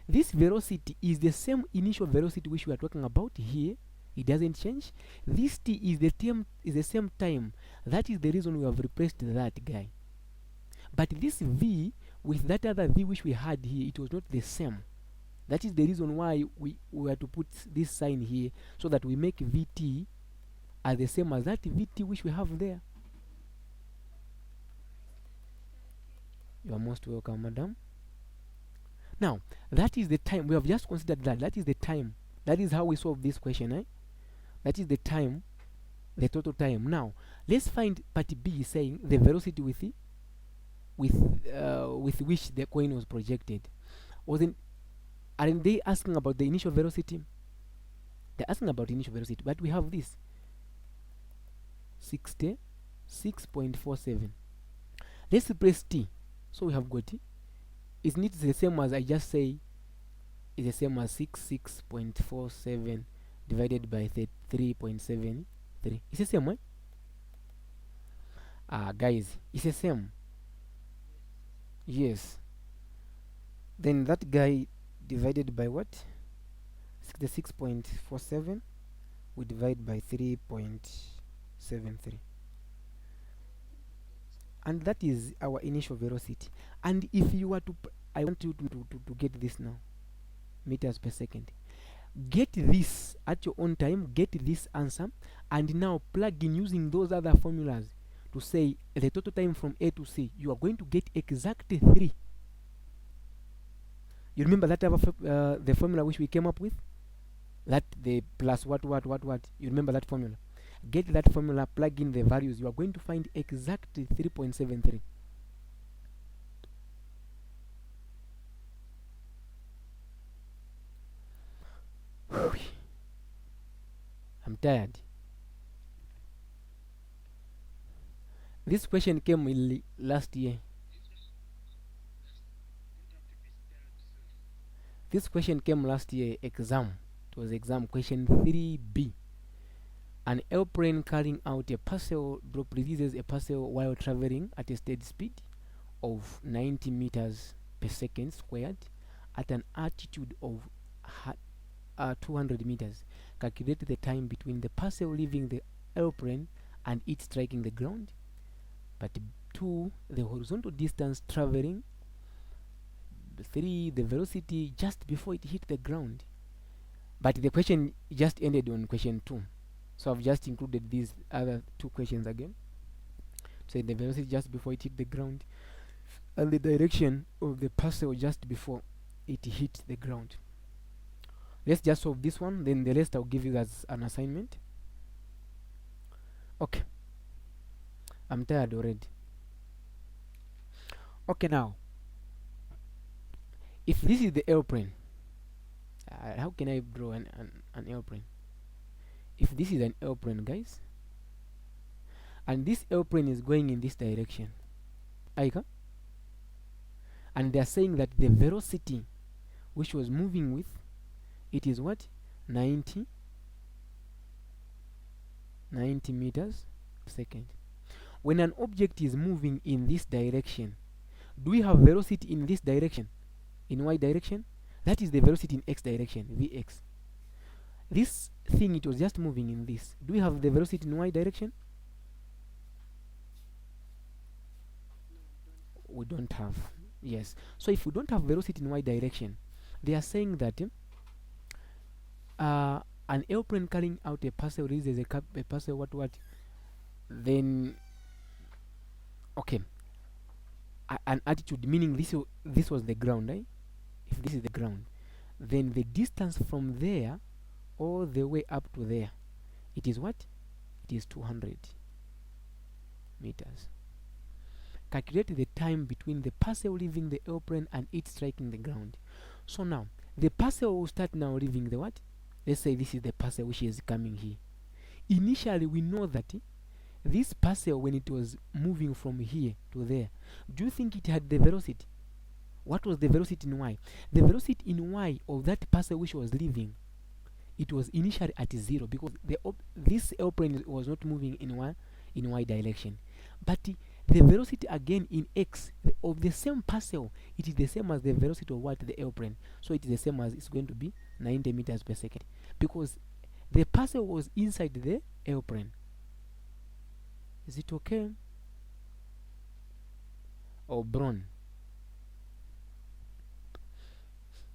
Speaker 1: this velocity is the same initial velocity which we are talking about here. It doesn't change. This t is the same time. That is the reason we have replaced that guy. But this v with that other v which we had here, it was not the same. That is the reason why we had to put this sign here, so that we make vt as the same as that vt which we have there. You are most welcome, madam. Now, that is the time. We have just considered that. That is the time. That is how we solve this question, eh? That is the time, the total time. Now, let's find part B, saying the velocity with which the coin was projected. Aren't they asking about the initial velocity? They're asking about initial velocity, but we have this 66.47. Let's replace t. So we have got t. Isn't it the same as I just say? It's the same as 66.47 divided by 3.73. It's the same, right? Guys, it's the same. Yes. Then that guy divided by what? 66.47, we divide by 3.73, and that is our initial velocity. And if you were to I want you to get this now, meters per second. Get this at your own time, get this answer, and now plug in using those other formulas to say the total time from A to C. You are going to get exactly 3. You remember that the formula which we came up with? That the plus what? You remember that formula? Get that formula, plug in the values. You are going to find exactly 3.73. I'm tired. This question came last year. This question came last year exam. It was exam question 3B. An airplane carrying out a parcel drop releases a parcel while traveling at a steady speed of 90 meters per second squared at an altitude of 200 meters. Calculate the time between the parcel leaving the airplane and it striking the ground. But 2, the horizontal distance traveling. 3, the velocity just before it hit the ground. But the question just ended on question 2, so I've just included these other 2 questions again. So the velocity just before it hit the ground, and the direction of the parcel just before it hit the ground. Let's just solve this one, then the rest I'll give you as an assignment. Okay, I'm tired already. Okay, now if this is the airplane, how can I draw an airplane? If this is an airplane, guys, and this airplane is going in this direction, and they are saying that the velocity which was moving with it is what? 90 meters per second. When an object is moving in this direction, do we have velocity in this direction? In y direction? That is the velocity in x direction, vx. This thing, it was just moving in this. Do we have the velocity in y direction? We don't have. Yes. So if we don't have velocity in y direction, they are saying that an airplane carrying out a parcel raises a parcel what? Then, okay, an altitude, meaning this was the ground, right? If this is the ground, then the distance from there all the way up to there, it is what? It is 200 meters. calculate the time between the parcel leaving the airplane and it striking the ground. So now the parcel will start now leaving the what? Let's say this is the parcel which is coming here. Initially we know that this parcel, when it was moving from here to there, do you think it had the velocity? What was the velocity in y? The velocity in y of that parcel which was leaving, it was initially at 0 because this airplane was not moving in y direction. But the velocity again in x of the same parcel, it is the same as the velocity of what? The airplane. So it is the same as, it's going to be 90 meters per second because the parcel was inside the airplane. Is it okay? Or Bron?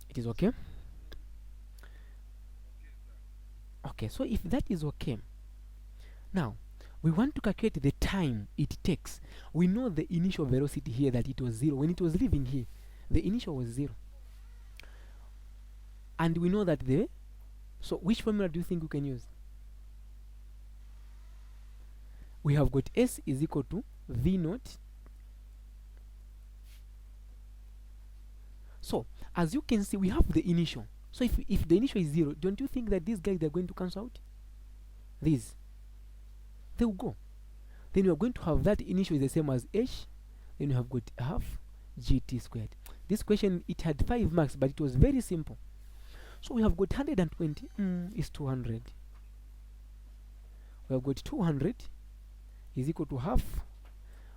Speaker 1: It is okay? Okay, so if that is okay, now we want to calculate the time it takes. We know the initial velocity here, that it was 0. When it was leaving here, the initial was 0. And we know that so which formula do you think we can use? We have got S is equal to V naught. So as you can see, we have the initial. So if the initial is 0, don't you think that these guys, they're going to cancel out? These, they will go. Then you are going to have that initial is the same as h. Then you have got half gt squared. This question, it had 5 marks, but it was very simple. So we have got 120 is 200. We have got 200 is equal to half.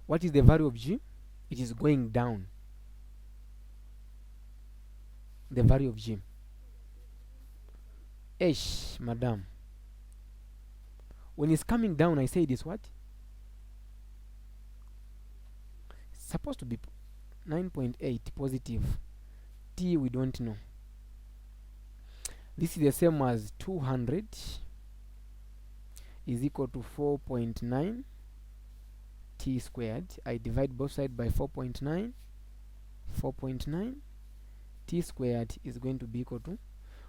Speaker 1: What is the value of g? It is going down. The value of g. H, madam. When it's coming down, I say it is what? It's supposed to be 9.8 positive. T, we don't know. This is the same as 200 is equal to 4.9 t squared. I divide both sides by 4.9. 4.9 t squared is going to be equal to,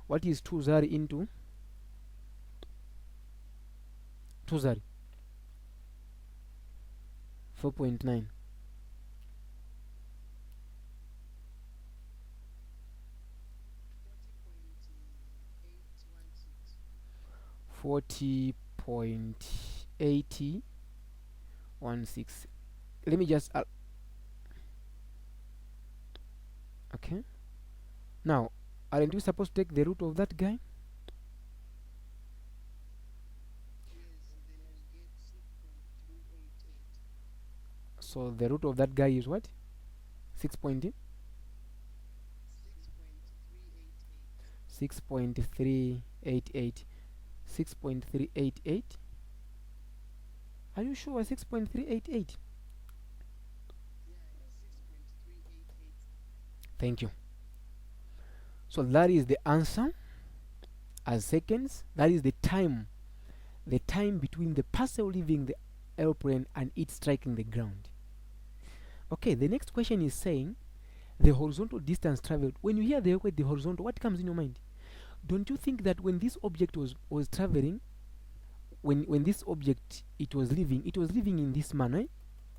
Speaker 1: what is 2 zari into 2 zari? 4.9. 40.8016. Let me just okay. Now, aren't we supposed to take the root of that guy? So the root of that guy is what? 6.388. 6.388. Are you sure 6.388? Thank you. So that is the answer as seconds. That is the time between the parcel leaving the airplane and it striking the ground. Okay, the next question is saying the horizontal distance traveled. When you hear the word the horizontal, what comes in your mind? Don't you think that when this object was traveling, when this object it was leaving in this manner,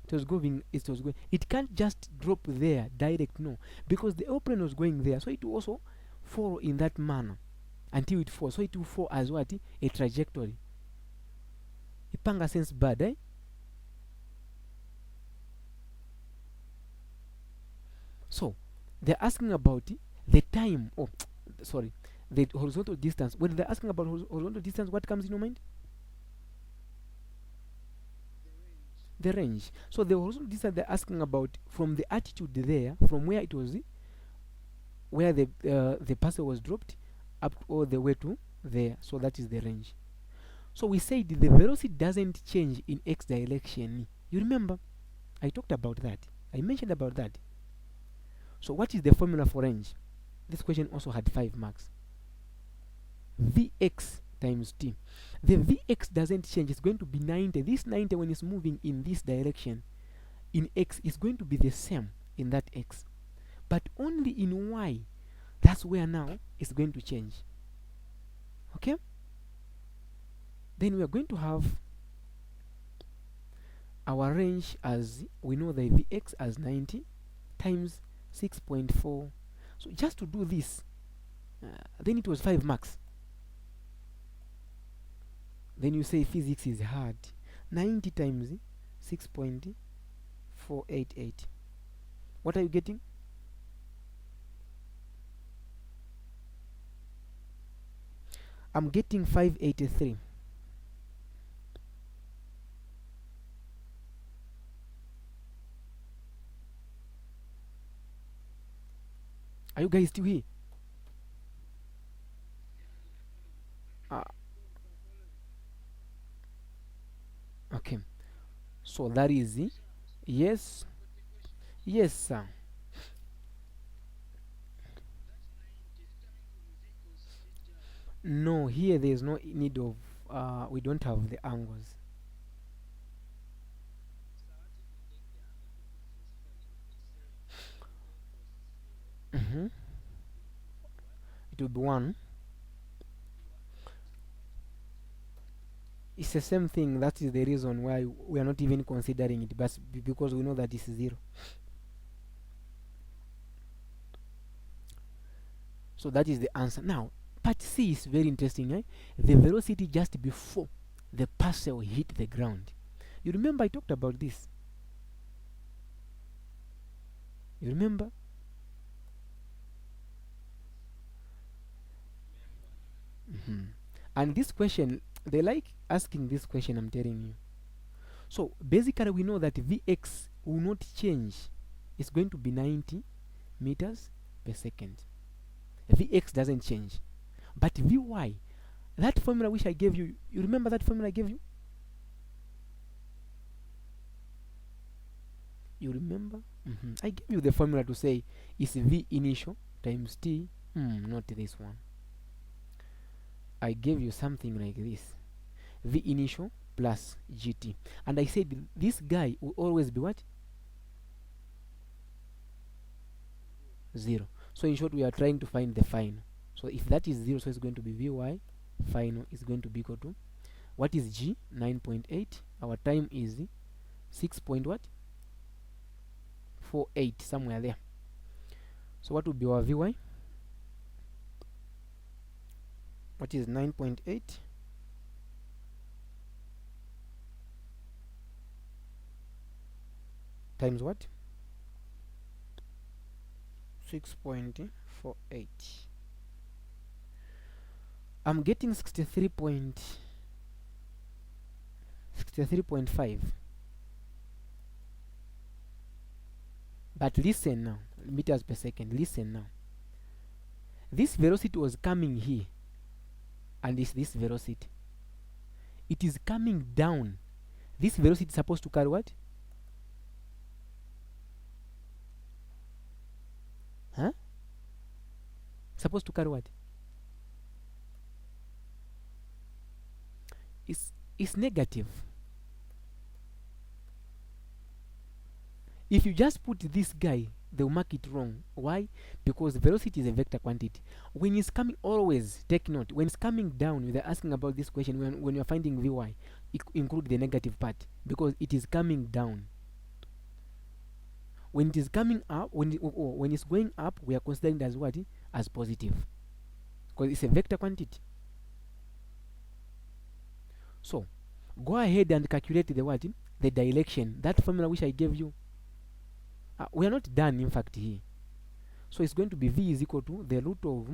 Speaker 1: it was going, it can't just drop there direct, no, because the airplane was going there, so it will also fall in that manner until it falls. So it will fall as what? A trajectory. Ipanga sense bad, eh? So they're asking about the time, the horizontal distance. When they're asking about horizontal distance, what comes in your mind? The range. So the horizontal distance they're asking about from the attitude there, from where it was, where the parcel was dropped, up all the way to there. So that is the range. So we said the velocity doesn't change in x direction. You remember? I talked about that. I mentioned about that. So what is the formula for range? This question also had 5 marks. Vx times t. The Vx doesn't change. It's going to be 90. This 90, when it's moving in this direction, in x, is going to be the same in that x. But only in y, that's where now it's going to change. Okay? Then we are going to have our range, as we know the Vx as 90 times 6.4. So just to do this, then it was 5 marks. Then you say physics is hard. 90 times 6.488. What are you getting? I'm getting 583. Are you guys still here? Okay, so that is it. Yes, yes, sir. No, here there is no need of we don't have the angles. Mm-hmm. It will be 1. It's the same thing. That is the reason why we are not even considering it, but because we know that it's 0. So that is the answer. Now, part C is very interesting. The velocity just before the parcel hit the ground. You remember I talked about this? You remember? And this question, they like asking this question, I'm telling you. So basically we know that Vx will not change. It's going to be 90 meters per second. Vx doesn't change. But Vy, that formula which I gave you, you remember that formula I gave you? You remember? I gave you the formula to say it's V initial times T. Not this one. I gave you something like this. V initial plus GT. And I said this guy will always be what? 0. So in short, we are trying to find the final. So if that is 0, so it's going to be Vy final is going to be equal to, what is G? 9.8. Our time is 6 point what? 48, somewhere there. So what would be our Vy? What is 9.8 times what? 6.48. I'm getting 63.5. But listen now, meters per second. Listen now. This velocity was coming here, and is this velocity. It is coming down. This velocity is supposed to carry what? Huh? Supposed to carry what? It's negative. If you just put this guy, they'll mark it wrong. Why? Because velocity is a vector quantity. When it's coming, always take note. When it's coming down, they're asking about this question. When you're finding Vy, include the negative part because it is coming down. When it is coming up, when it's going up, we are considering it as what? As positive, because it's a vector quantity. So go ahead and calculate the what? The direction. That formula which I gave you. We are not done, in fact, here. So it's going to be V is equal to the root of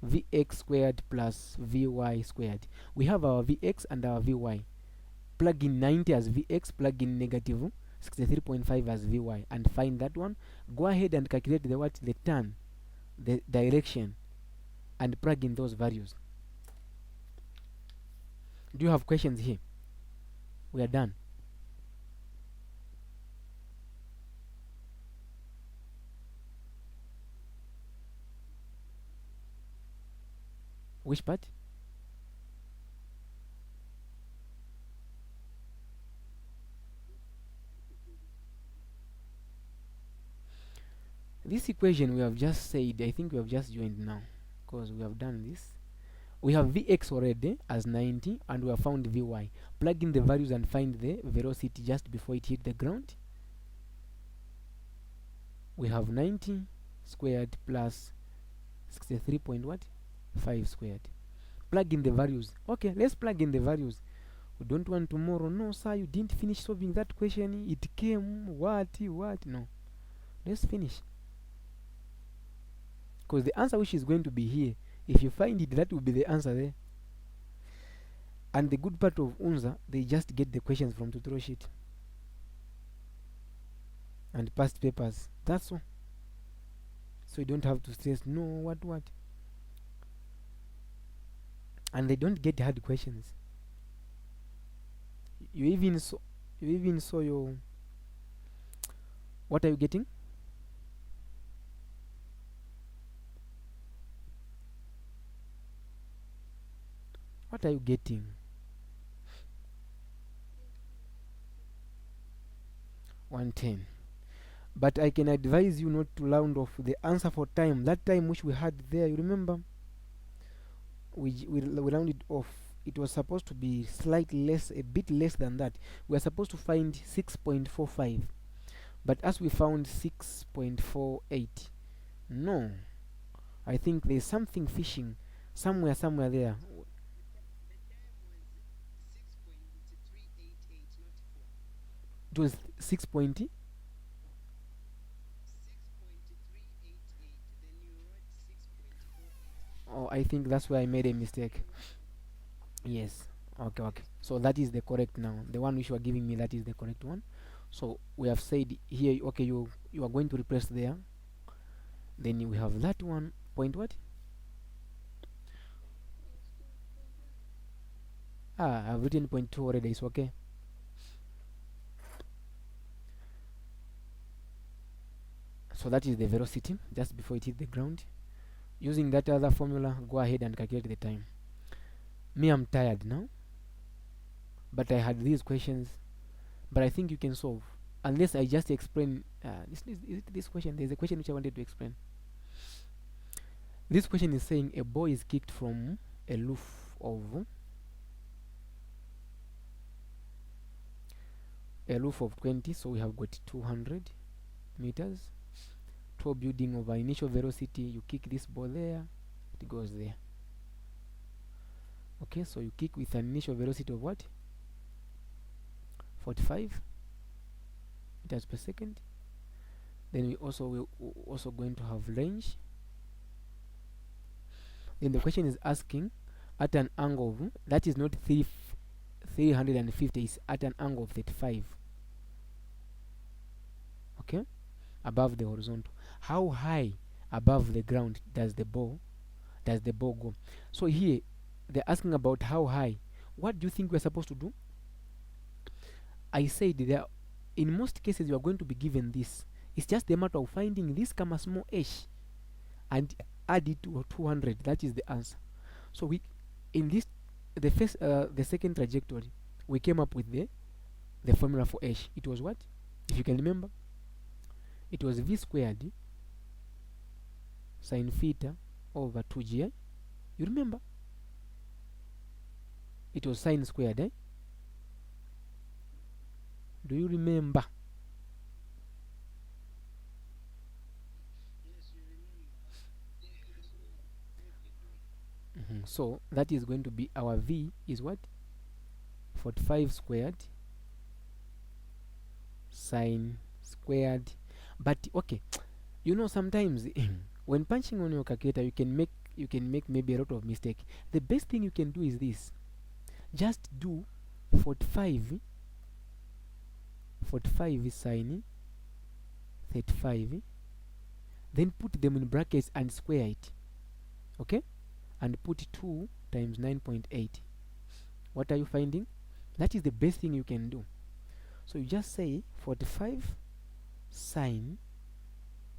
Speaker 1: Vx squared plus Vy squared. We have our Vx and our Vy. Plug in 90 as Vx, plug in negative 63.5 as Vy, and find that one. Go ahead and calculate the what? The turn, the direction, and plug in those values. Do you have questions here? We are done. Which part? This equation we have just said, I think we have just joined now, because we have done this. We have Vx already as 90 and we have found Vy. Plug in the values and find the velocity just before it hit the ground. We have 90 squared plus 63.5 squared. Plug in the values. Okay, let's plug in the values. We don't want tomorrow. No, sir, you didn't finish solving that question. It came. What? No. Let's finish. Because the answer which is going to be here, if you find it, that will be the answer there. And the good part of UNZA, they just get the questions from tutorial sheet and past papers. That's all. So you don't have to stress, no, what. And they don't get hard questions. You even saw your, what are you getting? What are you getting? 110. But I can advise you not to round off the answer for time. That time which we had there, you remember? We rounded off. It was supposed to be slightly less, a bit less than that. We are supposed to find 6.45. But as we found 6.48. No. I think there's something fishing somewhere there. It was 6 point. Oh, I think that's where I made a mistake. Yes. Okay. So that is the correct now. The one which you are giving me, that is the correct one. So we have said here, okay, you are going to replace there. Then we have that one. Point what? I've written 0.2 already. It's okay. So that is the velocity just before it hit the ground. Using that other formula, go ahead and calculate the time. Me, I'm tired now, but I had these questions, but I think you can solve unless I just explain. This question, there's a question which I wanted to explain. This question is saying a ball is kicked from a roof of 20, so we have got 200 meters. Tall building of an initial velocity, you kick this ball there, it goes there. Okay, so you kick with an initial velocity of what? 45 meters per second. Then we also going to have range. Then the question is asking at an angle of, that is not 350, is at an angle of 35. Okay, above the horizontal. How high above the ground does the ball go? So here they're asking about how high. What do you think we're supposed to do? I said that in most cases you are going to be given this. It's just a matter of finding this comma small h and add it to 200. That is the answer. So we, in this, the second trajectory, we came up with the formula for h. It was what? If you can remember, it was v squared sine theta over 2gi. You remember? It was sine squared, eh? Do you remember?
Speaker 2: Yes, you remember.
Speaker 1: So that is going to be our v is what? 45 squared sine squared. But okay, you know, sometimes when punching on your calculator you can make maybe a lot of mistake. The best thing you can do is this. Just do 45 is sine 35, then put them in brackets and square it. Okay, and put 2 times 9.8. What are you finding? That is the best thing you can do. So you just say 45 sine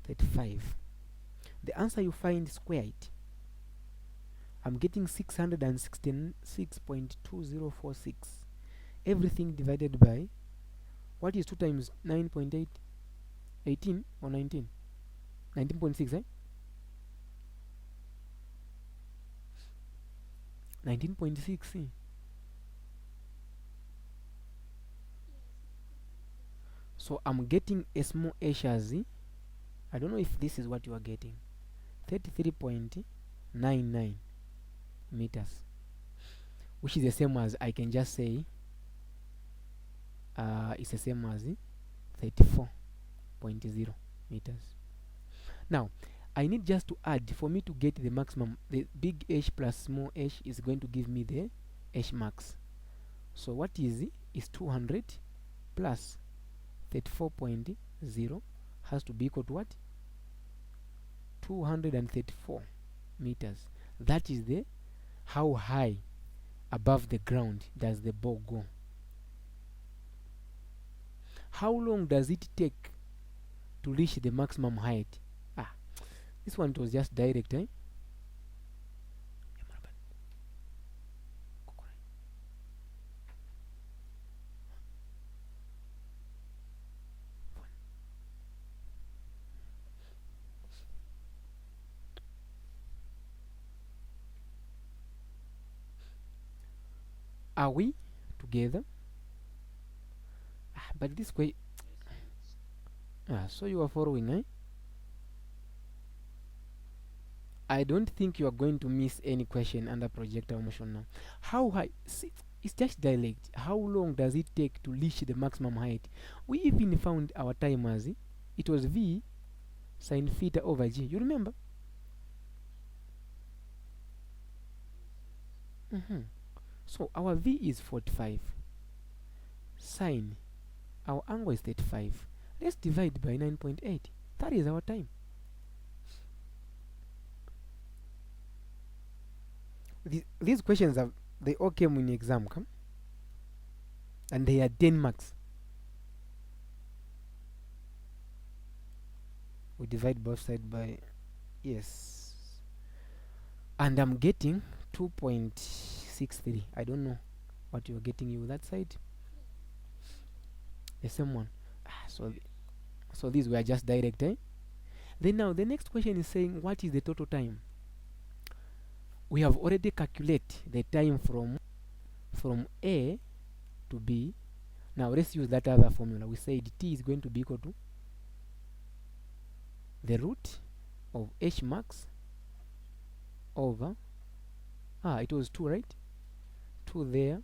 Speaker 1: 35. The answer you find, square it. I'm getting 666.2046. Everything divided by, what is 2 times 9.8? 18 or 19? 19.6, eh? 19.6. So I'm getting a small h as I don't know if this is what you are getting, 33.99 meters, which is the same as, I can just say it's the same as 34.0 meters. Now I need just to add, for me to get the maximum, the big H plus small h is going to give me the H max. So what is it? Is 200 plus 34.0 has to be equal to what? 234 meters. That is the how high above the ground does the ball go. How long does it take to reach the maximum height? This one was just direct, eh? Are we together? But this way, so you are following, eh? I don't think you are going to miss any question under projectile motion now. How high? See, it's just dialect. How long does it take to reach the maximum height? We even found our time as it was v sine theta over g. You remember? So our v is 45. Sine, our angle is 35. Let's divide by 9.8. That is our time. These questions they all came in exam, and they are 10 marks. We divide both sides by, yes, and I'm getting 2.63. I don't know what you're getting you that side. The same one. So these were just direct, eh? Then now the next question is saying, what is the total time? We have already calculated the time from A to B. Now let's use that other formula. We said T is going to be equal to the root of H max over, it was 2, right? 2 there.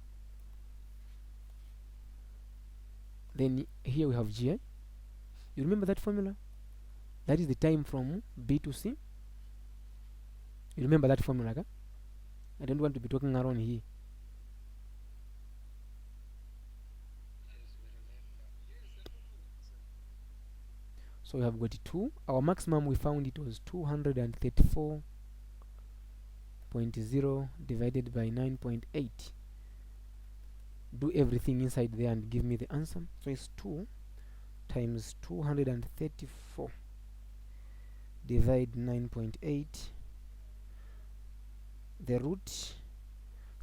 Speaker 1: Then here we have G. You remember that formula? That is the time from B to C. You remember that formula, okay? I don't want to be talking around here. So we have got 2. Our maximum, we found it was 234.0 divided by 9.8. Do everything inside there and give me the answer. So it's 2 times 234 divide 9.8, the root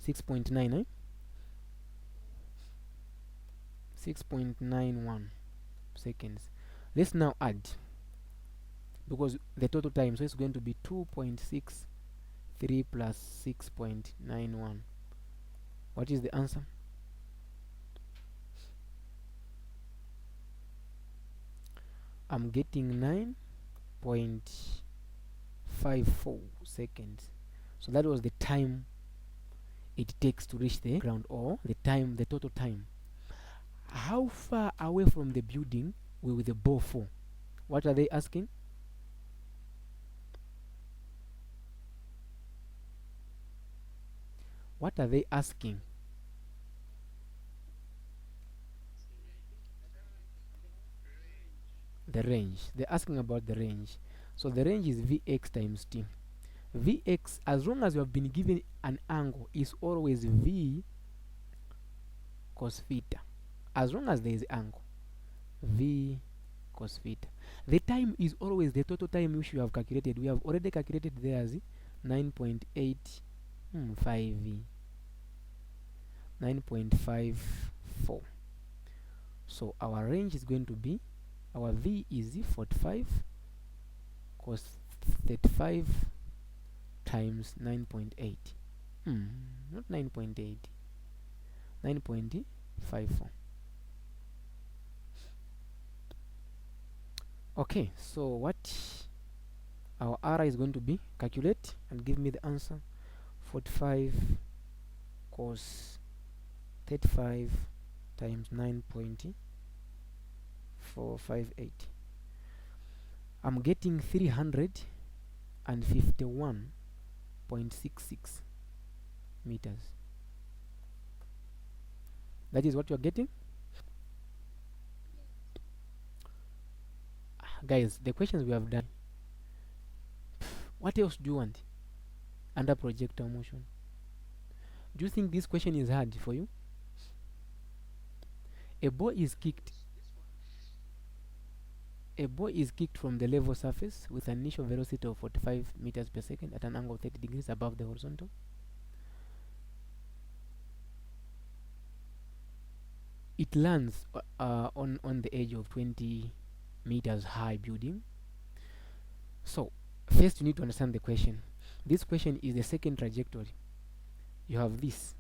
Speaker 1: 6.9, eh? 6.91 seconds. Let's now add, because the total time, so it's going to be 2.63 plus 6.91. What is the answer? I'm getting 9.54 seconds. So that was the time it takes to reach the ground, or the total time. How far away from the building will the ball fall? What are they asking? What are they asking? The range. They're asking about the range. So the range is Vx times t. Vx, as long as you have been given an angle, is always V cos theta. As long as there is angle, V cos theta. The time is always the total time which you have calculated. We have already calculated there as 9.85 9.54. So our range is going to be, our V is 45 cos 35 times 9.8. Not 9.8, 9.54. Okay, so what our R is going to be, calculate and give me the answer. 45 cos 35 times 9.458. I'm getting 351.66 meters. That is what you're getting. Guys, the questions we have done, what else do you want under projectile motion? Do you think this question is hard for you? A ball is kicked from the level surface with an initial velocity of 45 meters per second at an angle of 30 degrees above the horizontal. It lands on the edge of 20 meters high building. So first you need to understand the question. This question is the second trajectory. You have this.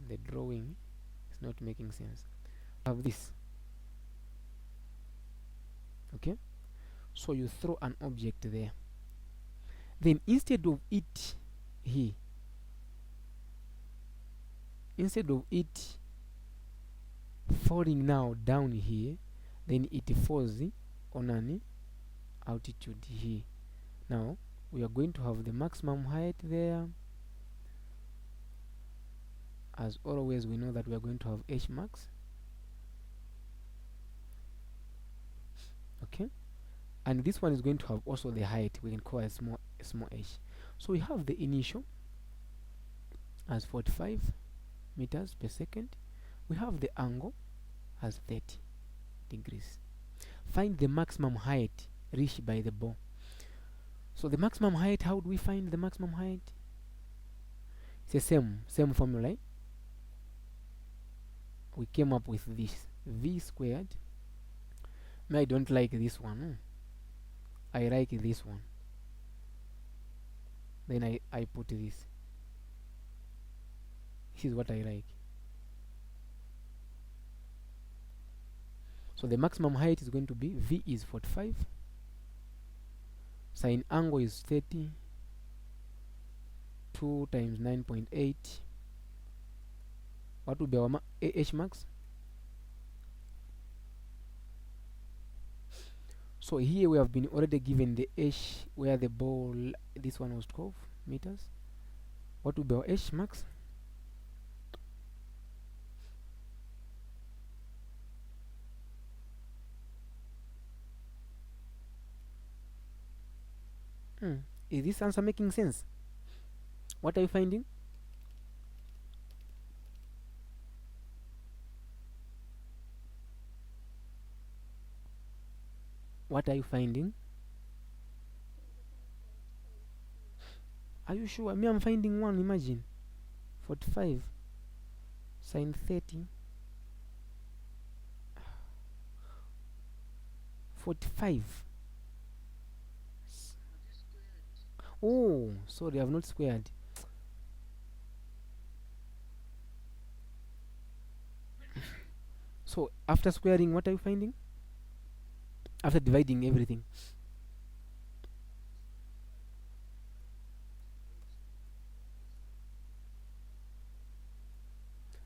Speaker 1: The drawing is not making sense. You have this. Okay, so you throw an object there, then instead of it falling now down here, then it falls on an altitude here. Now we are going to have the maximum height there. As always, we know that we are going to have h max. Okay, and this one is going to have also the height. We can call it small h. So we have the initial as 45 meters per second. We have the angle as 30 degrees. Find the maximum height reached by the ball. So the maximum height, how do we find the maximum height? It's the same formula. We came up with this v squared. I don't like this one. I like this one. Then I put this. This is what I like. So the maximum height is going to be v is 45. Sine angle is 30. 2 times 9.8. What will be our h max? So here we have been already given the h where the ball, this one was 12 meters. What will be our h max? Is this answer making sense? What are you finding? What are you finding? Are you sure? Me, I'm finding one. Imagine 45 sine 30 45. Oh, sorry, I have not squared. So after squaring, what are you finding? After dividing everything,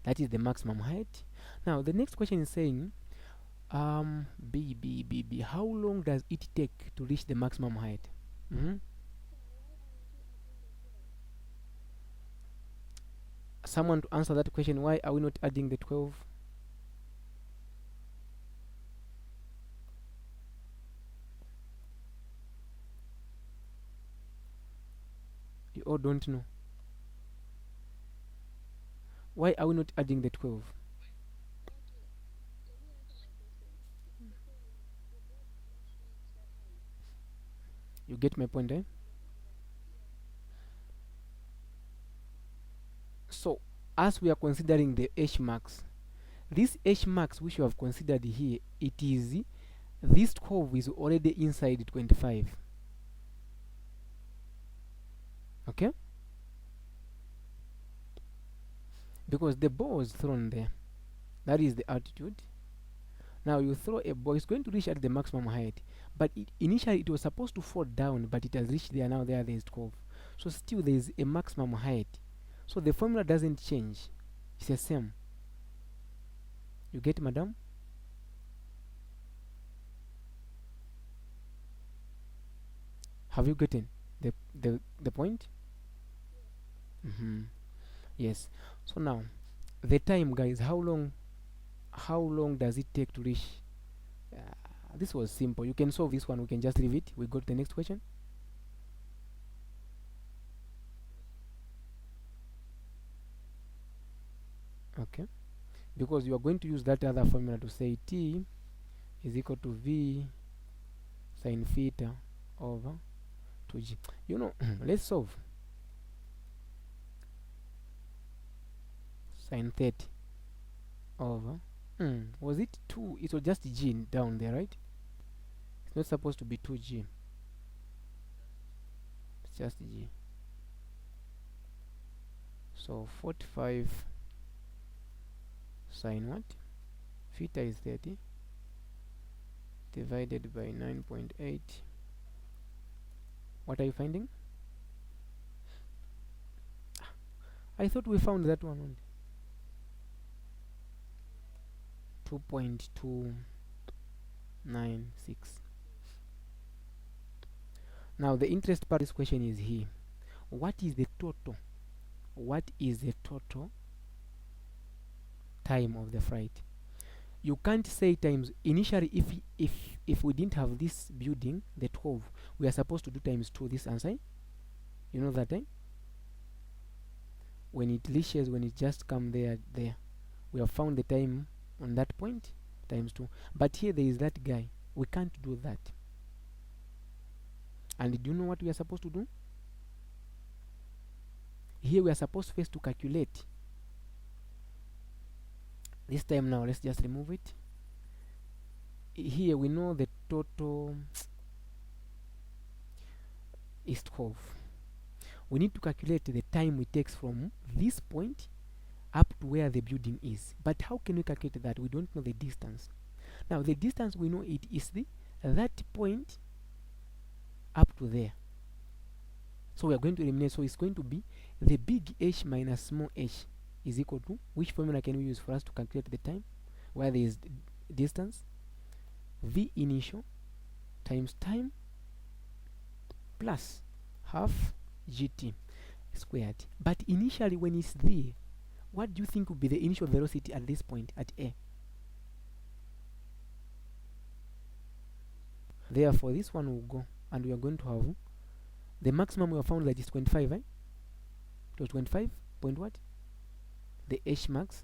Speaker 1: that is the maximum height. Now the next question is saying B, how long does it take to reach the maximum height? Someone to answer that question. Why are we not adding the 12? You all don't know. Why are we not adding the 12? You get my point, eh? So as we are considering the h max, this h max which we have considered here, it is this 12 is already inside 25. Okay, because the ball was thrown there, that is the altitude. Now you throw a ball, it's going to reach at the maximum height, but initially it was supposed to fall down, but it has reached there. Now there is 12, so still there is a maximum height, so the formula doesn't change, it's the same. You get, madam? Have you gotten the point? Yes. So now the time, guys, how long does it take to reach? This was simple. You can solve this one, we can just leave it. We go to the next question. Okay, because you are going to use that other formula to say t is equal to v sine theta over 2g. Let's solve. Sine 30 over was it 2? It was just g down there, right? It's not supposed to be 2g, it's just g. So 45 sine what? Theta is 30 divided by 9.8. What are you finding? I thought we found that one only. 2.296. Now the interest part of this question is here. What is the total time of the flight? You can't say times. Initially, if we didn't have this building, the 12, we are supposed to do times 2 this answer. You know that, eh? When it reaches, when it just come there, we have found the time on that point, times 2. But here there is that guy, we can't do that. And do you know what we are supposed to do? Here we are supposed first to calculate this time. Now let's just remove it. Here we know the total is 12. We need to calculate the time it takes from this point up to where the building is. But how can we calculate that? We don't know the distance. Now the distance, we know it is that point up to there. So we are going to eliminate. So it's going to be the big H minus small h is equal to, which formula can we use for us to calculate the time where there is distance? V initial times time plus half gt squared. But initially, when it's there, what do you think would be the initial velocity at this point at A? Therefore this one will go, and we are going to have the maximum we have found, that is 25, eh? It was 25 point what? The H max,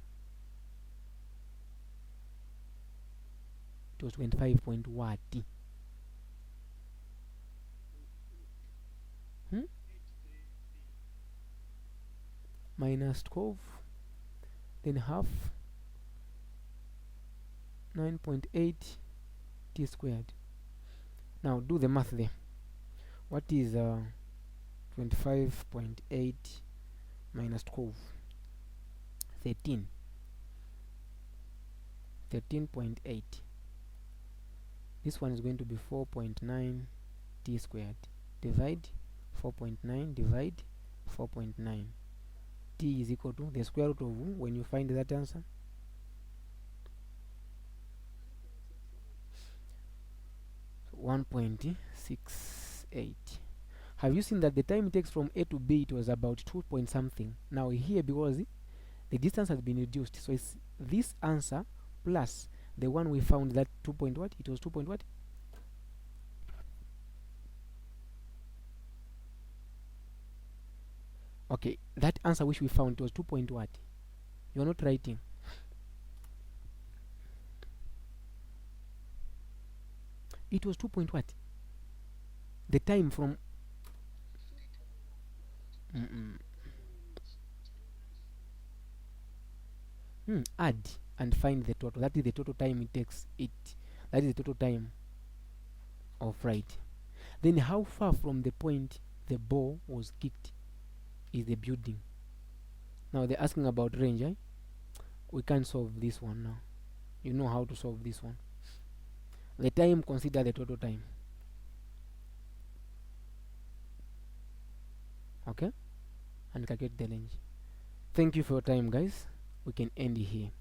Speaker 1: it was 25 point what? Minus 12, then half 9.8 t squared. Now do the math there. What is 25.8 minus 12? 13.8. This one is going to be 4.9 t squared. Divide 4.9, divide 4.9. T is equal to the square root of, when you find that answer, 1.68. Have you seen that the time it takes from A to B, it was about 2 point something? Now here, because the distance has been reduced, so it's this answer plus the one we found, that 2 point what? It was 2 point what? Okay, that answer which we found, it was 2 point what? You are not writing. It was 2 point what? The time from add and find the total. That is the total time it takes it. That is the total time of flight. Then how far from the point the ball was kicked is the building. Now they're asking about range, eh? We can't solve this one now. You know how to solve this one. The time, consider the total time. Okay? And calculate the range. Thank you for your time, guys. We can end here.